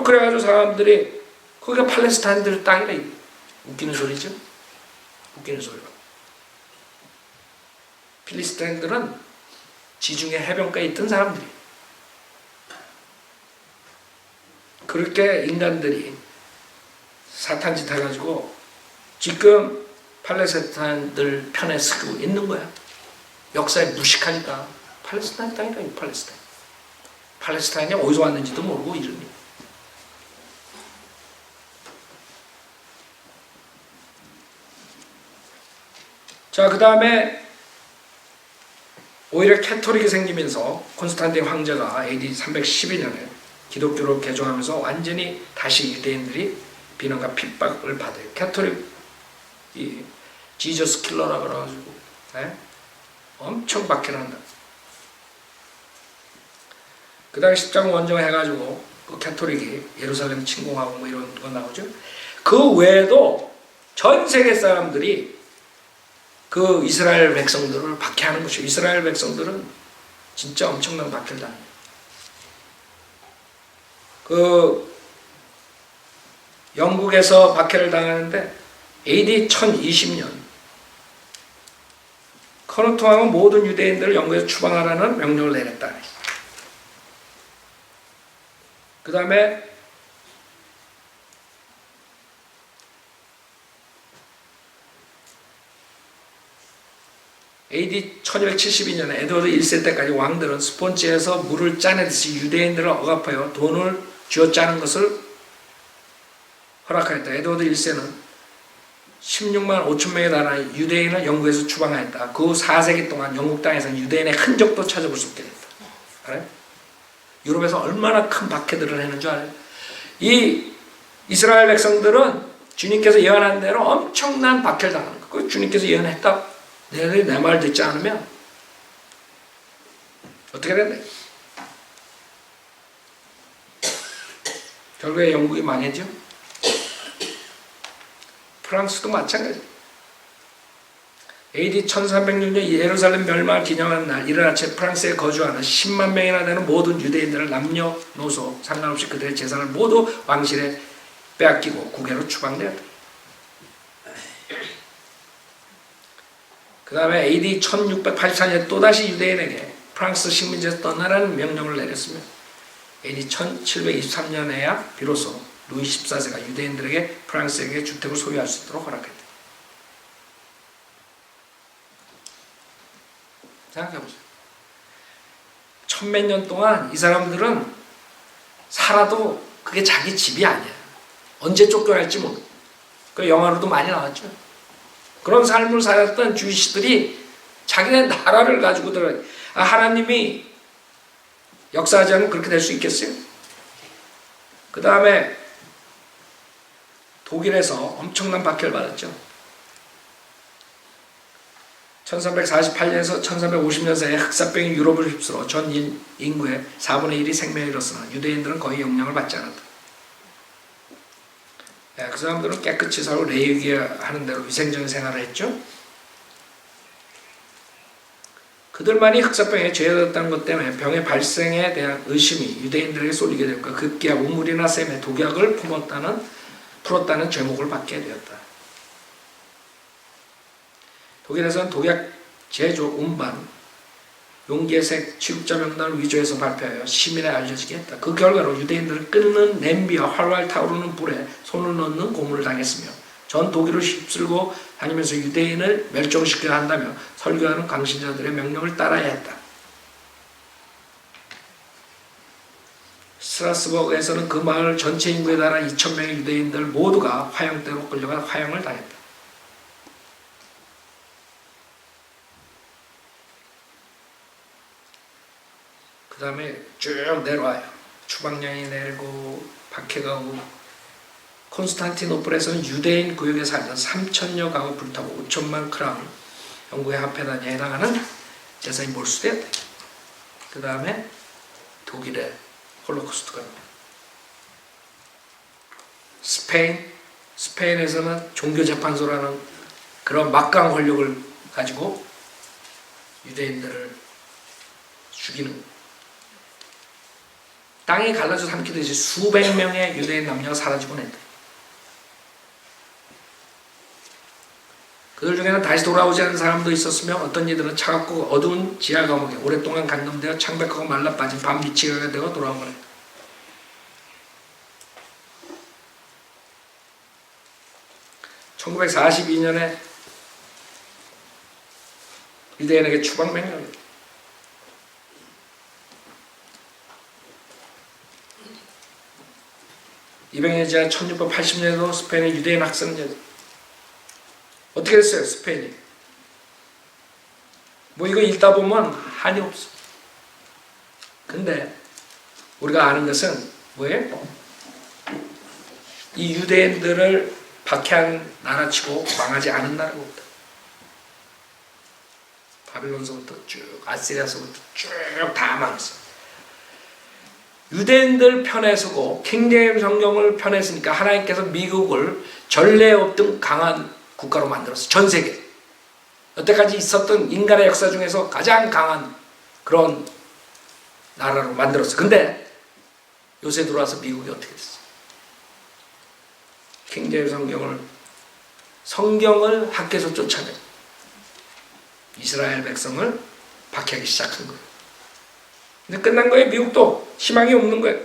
그래가지고 사람들이 거기가 팔레스타인들 땅이라. 웃기는 소리죠. 웃기는 소리가. 필리스타인들은 지중해 해변가에 있던 사람들이. 그렇게 인간들이 사탄짓 해가지고 지금 팔레스타인들 편에 서고 있는 거야. 역사에 무식하니까. 팔레스타인 땅이다. 팔레스타인. 팔레스타인이 어디서 왔는지도 모르고 이름이. 자, 그 다음에 오히려 캐토릭이 생기면서 콘스탄틴 황제가 AD 312년에 기독교로 개종하면서 완전히 다시 유대인들이 비난과 핍박을 받아요. 캐토릭 이 지저스 킬러라 그래가지고 엄청 박해를 한다. 그 다음에 십자군 원정 해가지고 그 캐토릭이 예루살렘 침공하고 뭐 이런 거 나오죠. 그 외에도 전 세계 사람들이 그 이스라엘 백성들을 박해하는 것이죠. 이스라엘 백성들은 진짜 엄청난 박해를 당해요. 그 영국에서 박해를 당하는데 AD 1020년 커노트 왕은 모든 유대인들을 영국에서 추방하라는 명령을 내렸다. 그 다음에 AD 1272년에 에드워드 1세 때까지 왕들은 스폰지에서 물을 짜내듯이 유대인들을 억압하여 돈을 쥐어짜는 것을 허락하였다. 에드워드 1세는 16만 5천 명에 달하는 유대인을 영국에서 추방하였다. 그 4세기 동안 영국 땅에서는 유대인의 흔적도 찾아볼 수 없게 됐다. 알아요? 유럽에서 얼마나 큰 박해들을 했는 줄 알아요? 이 이스라엘 백성들은 주님께서 예언한 대로 엄청난 박해를 당하는 거예요. 그 주님께서 예언했다. 너희들이 내 말 듣지 않으면 어떻게 됐네? 결국에 영국이 망했죠. 프랑스도 마찬가지. AD 1306년 예루살렘 멸망을 기념하는 날 이른 아침에 프랑스에 거주하는 10만 명이나 되는 모든 유대인들을 남녀노소 상관없이 그들의 재산을 모두 왕실에 빼앗기고 국외로 추방되었다. 그 다음에 AD 1684년 또다시 유대인에게 프랑스 식민지에서 떠나라는 명령을 내렸으며 AD 1723년에야 비로소 루이 14세가 유대인들에게 프랑스에게 주택을 소유할 수 있도록 허락했다. 생각해보세요. 천몇 년 동안 이 사람들은 살아도 그게 자기 집이 아니야. 언제 쫓겨날지 모르고. 그 영화로도 많이 나왔죠. 그런 삶을 살았던 주이시들이 자기네 나라를 가지고들 하나님이 역사하지 않으면 그렇게 될 수 있겠어요? 그 다음에 독일에서 엄청난 박해를 받았죠. 1348년에서 1350년 사이에 흑사병이 유럽을 휩쓸어 전 인구의 4분의 1이 생명을 잃었으나 유대인들은 거의 영향을 받지 않았다. 그 사람들은 깨끗이 살고 레위기에 하는 대로 위생적인 생활을 했죠. 그들만이 흑사병에 죄졌다는 것 때문에 병의 발생에 대한 의심이 유대인들에게 쏠리게 되었고 급기야 우물이나 셈에 독약을 풀었다는 죄목을 받게 되었다. 독일에서는 독약 제조, 운반, 용기의 색, 취급자 명단을 위조해서 발표하여 시민에 알려지게 했다. 그 결과로 유대인들은 끓는 냄비와 활활 타오르는 불에 손을 넣는 고문을 당했으며 전 독일을 휩쓸고 다니면서 유대인을 멸종시켜야 한다며 설교하는 강신자들의 명령을 따라야 했다. 스트라스버그에서는 그 마을 전체 인구에 달한 2,000명의 유대인들 모두가 화형대로 끌려가 화형을 당했다. 그 다음에 쭉 내려와요. 추방령이 내리고 박해가고 콘스탄티노플에서는 유대인 구역에 살던 3,000여 가구 불타고 5천만 크라운 영국의 화폐 단위에 해당하는 재산이 몰수되었다. 그 다음에 독일의 홀로코스트가 나옵니다. 스페인에서는 종교재판소라는 그런 막강 권력을 가지고 유대인들을 죽이는, 땅이 갈라져 삼키듯이 수백 명의 유대인 남녀가 사라지곤 했다. 그들 중에는 다시 돌아오지 않은 사람도 있었으며 어떤 이들은 차갑고 어두운 지하 감옥에 오랫동안 감금되어 창백하고 말라빠진 밤미치가 되어 돌아온 거다. (1942년에) 유대인에게 추방명령이 200년 지난 1680년에도 스페인의 유대인 학생들 어떻게 됐어요? 스페인이 뭐 이거 읽다 보면 한이 없어. 근데 우리가 아는 것은 뭐예요? 이 유대인들을 박해한 나라치고 망하지 않은 나라가 없다. 바빌론서부터 쭉 아시리아서부터 쭉 다 망했어. 유대인들 편에 서고 킹제임스 성경을 편에 서니까 하나님께서 미국을 전례 없던 강한 국가로 만들었어. 전 세계 여태까지 있었던 인간의 역사 중에서 가장 강한 그런 나라로 만들었어. 근데 요새 들어와서 미국이 어떻게 됐어? 킹제임스 성경을 학계에서 쫓아내 이스라엘 백성을 박해하기 시작한 거예요. 근데 끝난 거예요. 미국도 희망이 없는 거예요.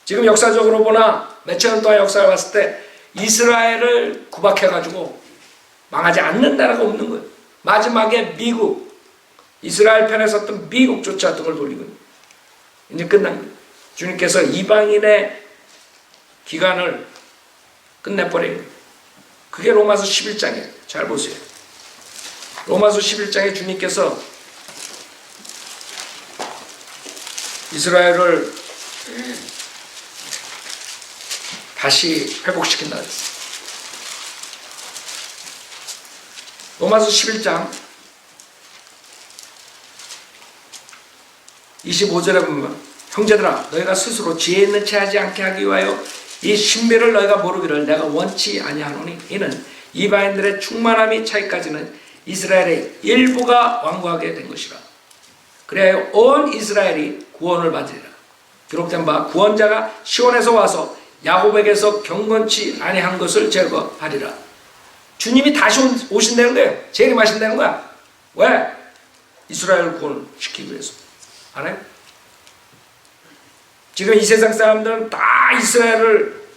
지금 역사적으로 보나 몇천 년 동안 역사를 봤을 때 이스라엘을 구박해가지고 망하지 않는 나라가 없는 거예요. 마지막에 미국, 이스라엘 편에 섰던 미국조차 등을 돌리고 이제 끝난 거예요. 주님께서 이방인의 기간을 끝내버린 거예요. 그게 로마서 11장이에요. 잘 보세요. 로마서 11장에 주님께서 이스라엘을 다시 회복시킨다 그랬어요. 로마서 11장 25절에 보면 형제들아 너희가 스스로 지혜 있는 채 하지 않게 하기 위하여 이 신비를 너희가 모르기를 내가 원치 아니하노니 이는 이방인들의 충만함이 차이까지는 이스라엘의 일부가 완고하게 된 것이라. 그래야 온 이스라엘이 구원을 받으리라. 기록된 바 구원자가 시온에서 와서 야곱에게서 경건치 아니한 것을 제거하리라. 주님이 다시 오신다는 거예요. 재림하신다는 거야. 왜? 이스라엘을 구원시키기 위해서. 알아요? 지금 이 세상 사람들은 다 이스라엘을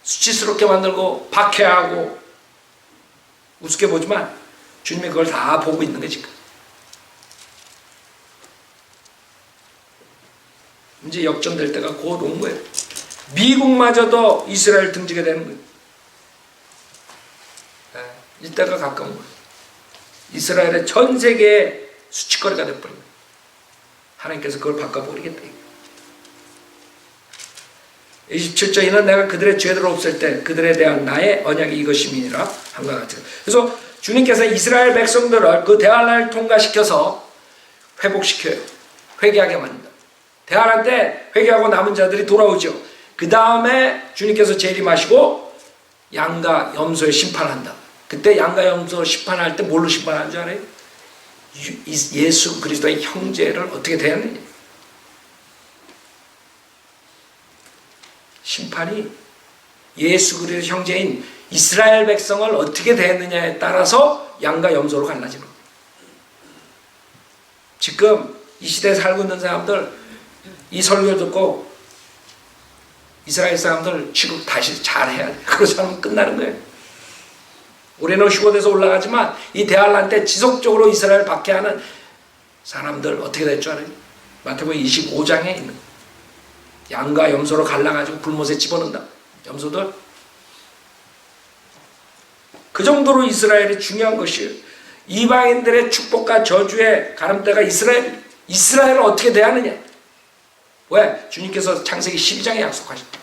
수치스럽게 만들고 박해하고 우습게 보지만 주님이 그걸 다 보고 있는 거지. 이제 역전될 때가 곧 온 거예요. 미국마저도 이스라엘 등지게 되는 거예요. 이때가 가까운 거예요. 이스라엘의 전 세계의 수치거리가 되어버린 거예요. 하나님께서 그걸 바꿔버리겠다. 27절 이는 내가 그들의 죄들을 없앨 때 그들에 대한 나의 언약이 이것임이니라 한것 같아요. 그래서 주님께서 이스라엘 백성들을 그 대환란을 통과시켜서 회복시켜요. 회개하게 만든다. 대환란 때 회개하고 남은 자들이 돌아오죠. 그 다음에 주님께서 재림하시고 양과 염소의 심판한다. 그때 양과 염소 심판할 때 뭘로 심판하는 줄 알아요? 예수 그리스도의 형제를 어떻게 대하느냐. 심판이 예수 그리스도 형제인 이스라엘 백성을 어떻게 대했느냐에 따라서 양과 염소로 갈라지는 거예요. 지금 이 시대에 살고 있는 사람들 이 설교 듣고 이스라엘 사람들 취급 다시 잘해야 돼. 그러지 않으면 끝나는 거예요. 우리는 휴거돼서 올라가지만 이 대환란 때 지속적으로 이스라엘 박해하는 사람들 어떻게 될 줄 알아요? 마태복음 25장에 있는 양과 염소로 갈라가지고 불못에 집어넣는다. 염소들. 그 정도로 이스라엘이 중요한 것이에요. 이방인들의 축복과 저주의 가름대가 이스라엘을 어떻게 대하느냐. 왜? 주님께서 창세기 12장에 약속하셨다.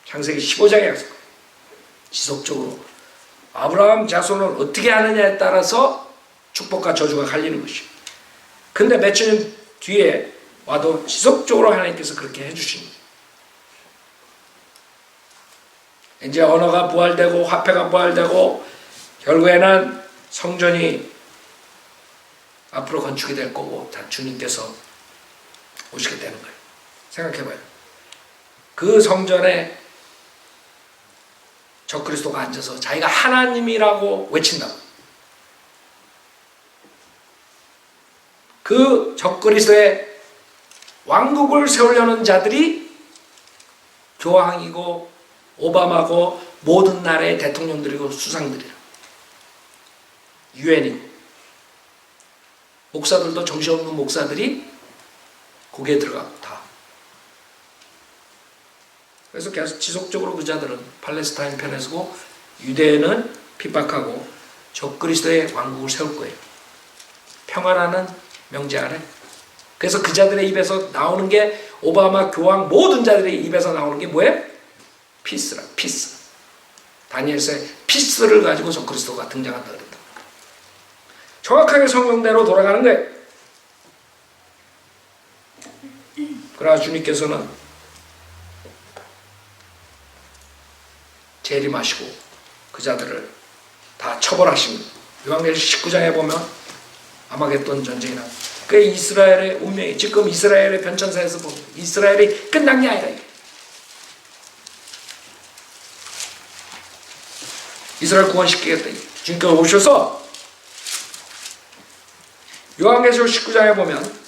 창세기 15장에 약속하셨다. 지속적으로 아브라함 자손을 어떻게 하느냐에 따라서 축복과 저주가 갈리는 것이에요. 근데 몇 천 년 뒤에 와도 지속적으로 하나님께서 그렇게 해주시는 거예요. 이제 언어가 부활되고 화폐가 부활되고 결국에는 성전이 앞으로 건축이 될 거고 다 주님께서 오시게 되는 거예요. 생각해봐요. 그 성전에 적그리스도가 앉아서 자기가 하나님이라고 외친다고. 그 적그리스도의 왕국을 세우려는 자들이 교황이고 오바마고 모든 나라의 대통령들이고 수상들이라. 유엔이고 목사들도 정신없는 목사들이 거기에 들어가고 다. 그래서 계속 지속적으로 그 자들은 팔레스타인 편에 서고 유대인은 핍박하고 적그리스도의 왕국을 세울 거예요. 평화라는 명제 아래. 그래서 그 자들의 입에서 나오는 게 오바마 교황 모든 자들의 입에서 나오는 게 뭐예요? 피스라. 피스. 다니엘서의 피스를 가지고 적그리스도가 등장한다 그랬다. 정확하게 성경대로 돌아가는 거예요. 그러나 주님께서는 재림하시고 그 자들을 다 처벌하십니다. 요한계시록 19장에 보면 아마겟돈 전쟁이나 그 이스라엘의 운명이 지금 이스라엘의 변천사에서 보면 이스라엘이 끝난 게 아니라 이게. 이스라엘 구원시키겠다. 주님께서 오셔서 요한계시록 19장에 보면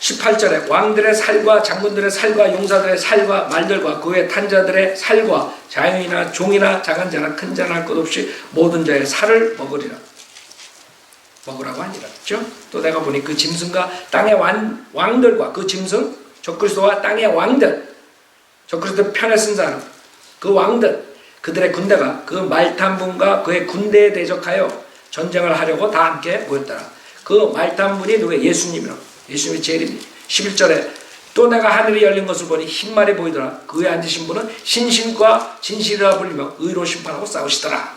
18절에 왕들의 살과 장군들의 살과 용사들의 살과 말들과 그 외 탄자들의 살과 자유이나 종이나 작은 자나 큰 자나 할 것 없이 모든 자의 살을 먹으리라. 먹으라고 하니라. 그렇죠? 또 내가 보니 그 짐승과 땅의 왕들과 그 짐승 적그리스도와 땅의 왕들 적그리스도 편에 쓴 사람 그 왕들 그들의 군대가 그 말탄분과 그의 군대에 대적하여 전쟁을 하려고 다 함께 모였더라. 그 말탄분이 누구예요? 예수님이라고. 예수님이 재림이 11절에 또 내가 하늘이 열린 것을 보니 흰 말이 보이더라. 그 위에 앉으신 분은 신실과 진실이라 불리며 의로 심판하고 싸우시더라.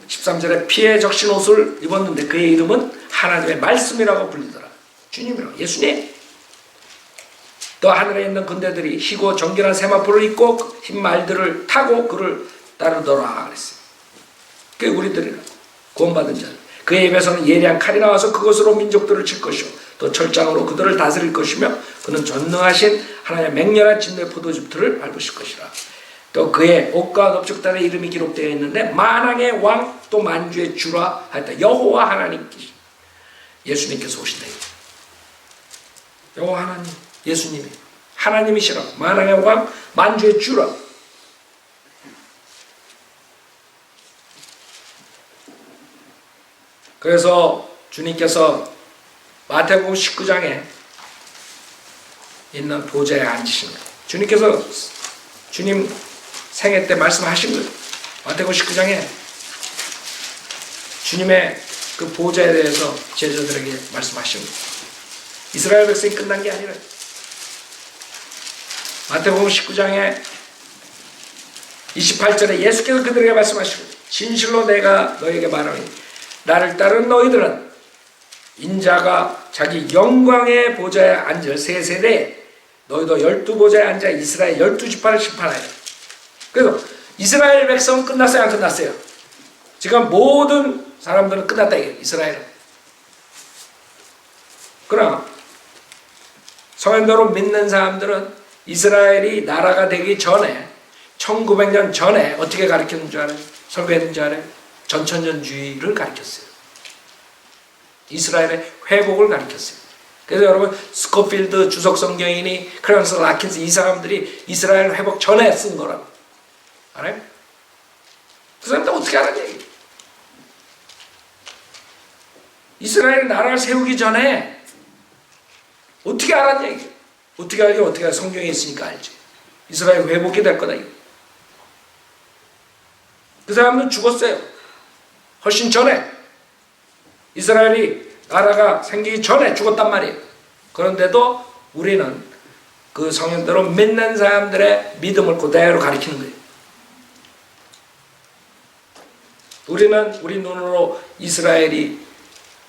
13절에 피에 적신 옷을 입었는데 그의 이름은 하나님의 말씀이라고 불리더라. 주님이라고. 예수님. 또 하늘에 있는 군대들이 희고 정결한 세마포를 입고 흰 말들을 타고 그를 따르더라 그랬어요. 그게 우리들이라. 구원받은 자들. 그의 입에서는 예리한 칼이 나와서 그것으로 민족들을 칠 것이요 또 철장으로 그들을 다스릴 것이며 그는 전능하신 하나님의 맹렬한 진노의 포도즙들을 밟으실 것이라. 또 그의 옷과 넙죽단의 이름이 기록되어 있는데 만왕의 왕 또 만주의 주라 하였다. 여호와 하나님께서 예수님께서 오신다. 여호와 하나님 예수님이 하나님이시라. 만왕의 왕 만주의 주라. 그래서 주님께서 마태복음 19장에 있는 보좌에 앉으십니다. 주님께서 주님 생애 때 말씀하신 거예요. 마태복음 19장에 주님의 그 보좌에 대해서 제자들에게 말씀하신 거예요. 이스라엘 백성이 끝난 게 아니라 마태복음 19장에 28절에 예수께서 그들에게 말씀하시고 진실로 내가 너에게 말하노니 나를 따르는 너희들은 인자가 자기 영광의 보좌에 앉을 세 세대에 너희도 12보좌에 앉아 이스라엘 12지파를 심판하여. 그래서 이스라엘 백성은 끝났어요? 안 끝났어요? 지금 모든 사람들은 끝났다 이게 이스라엘은. 그러나 성현도로 믿는 사람들은 이스라엘이 나라가 되기 전에 1900년 전에 어떻게 가르쳤는 줄 알아요? 설교했는 줄 알아요? 전천년주의를 가르쳤어요. 이스라엘의 회복을 가르쳤어요. 그래서 여러분 스코필드 주석 성경인이 크랜스 라킨스 이 사람들이 이스라엘 회복 전에 쓴 거라고 알아요? 그 사람들 어떻게 알았냐 이게. 이스라엘 나라를 세우기 전에 어떻게 알았냐 이게. 어떻게 알게 어떻게 알아. 성경에 있으니까 알지. 이스라엘 회복이 될 거다 이게. 그 사람은 죽었어요. 훨씬 전에 이스라엘이 나라가 생기기 전에 죽었단 말이에요. 그런데도 우리는 그 성경대로 믿는 사람들의 믿음을 그대로 가리키는 거예요. 우리는 우리 눈으로 이스라엘이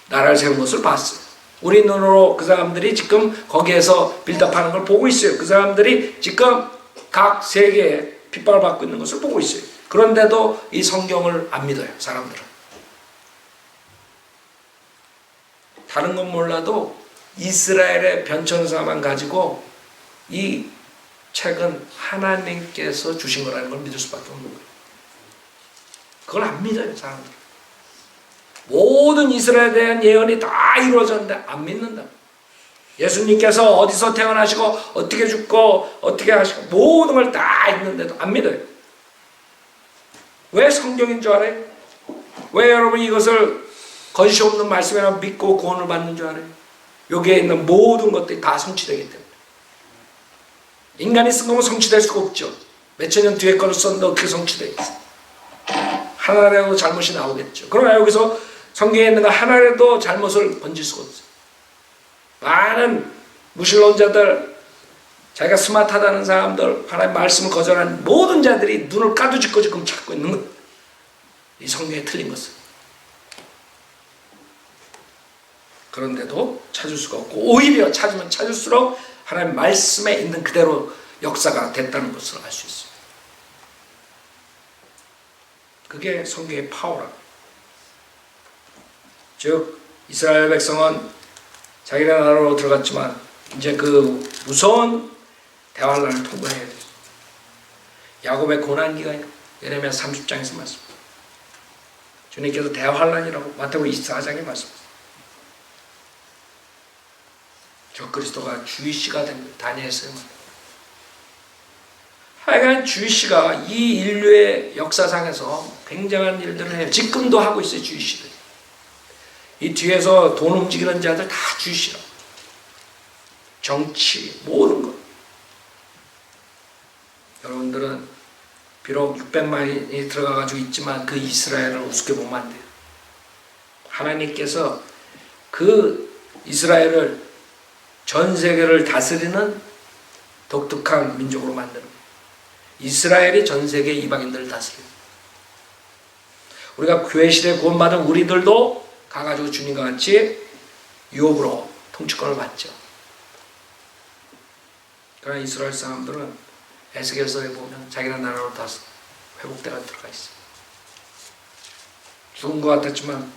나라를 세운 것을 봤어요. 우리 눈으로 그 사람들이 지금 거기에서 빌드업하는 걸 보고 있어요. 그 사람들이 지금 각 세계에 핍박을 받고 있는 것을 보고 있어요. 그런데도 이 성경을 안 믿어요, 사람들은. 다른 건 몰라도 이스라엘의 변천사만 가지고 이 책은 하나님께서 주신 거라는 걸 믿을 수밖에 없는 거예요. 그걸 안 믿어요, 사람들. 모든 이스라엘에 대한 예언이 다 이루어졌는데 안 믿는다. 예수님께서 어디서 태어나시고 어떻게 죽고 어떻게 하시고 모든 걸 다 있는데도 안 믿어요. 왜 성경인 줄 알아요? 왜 여러분 이것을 거짓이 없는 말씀이라고 믿고 구원을 받는 줄 알아요? 여기에 있는 모든 것들이 다 성취되기 때문에. 인간이 쓴 거면 성취될 수가 없죠. 몇천 년 뒤에 거를 썼는데 어떻게 성취되겠어요? 하나라도 잘못이 나오겠죠. 그러나 여기서 성경에 있는 거 하나라도 잘못을 건질 수가 없어요. 많은 무신론자들, 자기가 스마트하다는 사람들, 하나님의 말씀을 거절하는 모든 자들이 눈을 까두짓고 지금 찾고 있는 거예요. 이 성경에 틀린 것을. 그런데도 찾을 수가 없고 오히려 찾으면 찾을수록 하나님의 말씀에 있는 그대로 역사가 됐다는 것을 알 수 있어요. 그게 성경의 파워라고. 즉 이스라엘 백성은 자기네 나라로 들어갔지만 이제 그 무서운 대환란을 통과해야 돼요. 야곱의 고난기가 예레미야 30장에서 말씀. 주님께서 대환란이라고 마태복음 24장에 말씀하셨어요. 적그리스도가 주이시가 된 거예요. 다니엘서에 말해요. 하여간 주이시가 이 인류의 역사상에서 굉장한 일들을 해요. 지금도 하고 있어요. 주이시들. 이 뒤에서 돈 움직이는 자들 다 주이시라고. 정치 모든 것. 여러분들은 비록 600만이 들어가가지고 있지만 그 이스라엘을 우습게 보면 안 돼요. 하나님께서 그 이스라엘을 전 세계를 다스리는 독특한 민족으로 만드는 거예요. 이스라엘이 전 세계 이방인들을 다스려요. 우리가 교회 시대에 구원받은 우리들도 가가지고 주님과 같이 유업으로 통치권을 받죠. 그러나 이스라엘 사람들은 에스겔서에 보면 자기네 나라로 다 회복되어 들어가 있어요. 죽은 것 같았지만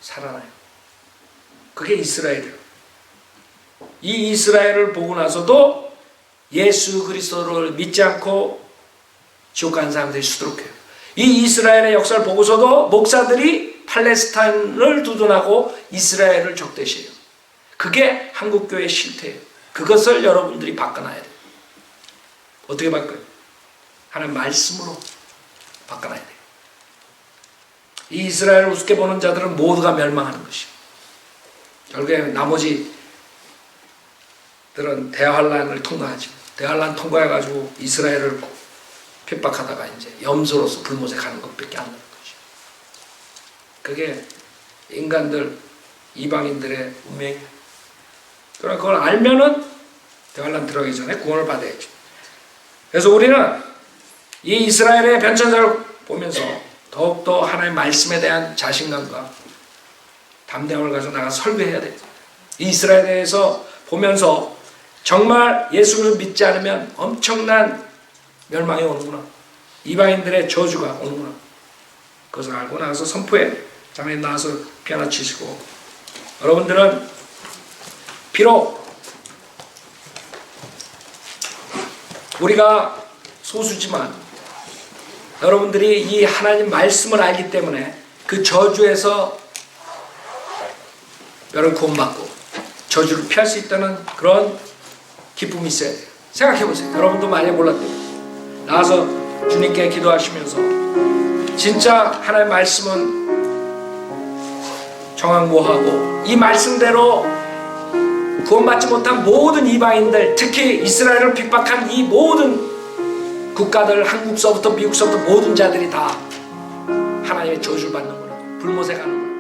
살아나요. 그게 이스라엘이에요. 이 이스라엘을 보고 나서도 예수 그리스도를 믿지 않고 지옥 가는 사람들이 수두룩해요. 이 이스라엘의 역사를 보고서도 목사들이 팔레스타인을 두둔하고 이스라엘을 적대시해요. 그게 한국교회의 실태예요. 그것을 여러분들이 바꿔놔야 돼요. 어떻게 바꿔요? 하나님 말씀으로 바꿔놔야 돼요. 이 이스라엘을 우습게 보는 자들은 모두가 멸망하는 것이에요. 결국에 나머지들은 대환란을 통과하죠. 대환란 통과해가지고 이스라엘을 핍박하다가 이제 염소로서 불못에 가는 것밖에 안 나는 것이죠. 그게 인간들, 이방인들의 운명이에요. 그러나 그걸 알면은 대환란 들어가기 전에 구원을 받아야죠. 그래서 우리는 이 이스라엘의 변천사를 보면서 더욱더 하나님의 말씀에 대한 자신감과 담대함을 가지고 나가 설교해야 돼요. 이 이스라엘에 대해서 보면서 정말 예수를 믿지 않으면 엄청난 멸망이 오는구나. 이방인들의 저주가 오는구나. 그것을 알고 나서 선포해. 장로님 나와서 피아노 치시고. 여러분들은 비록 우리가 소수지만 여러분들이 이 하나님 말씀을 알기 때문에 그 저주에서 여러분 구원받고 저주를 피할 수 있다는 그런 기쁨이 있어야 돼요. 생각해 보세요. 여러분도 만약에 몰랐대요. 나와서 주님께 기도하시면서 진짜 하나님의 말씀은 정확무하고 이 말씀대로 구원받지 못한 모든 이방인들, 특히 이스라엘을 핍박한 이 모든 국가들, 한국서부터 미국서부터 모든 자들이 다 하나님의 저주를 받는구나, 불못에 가는구나.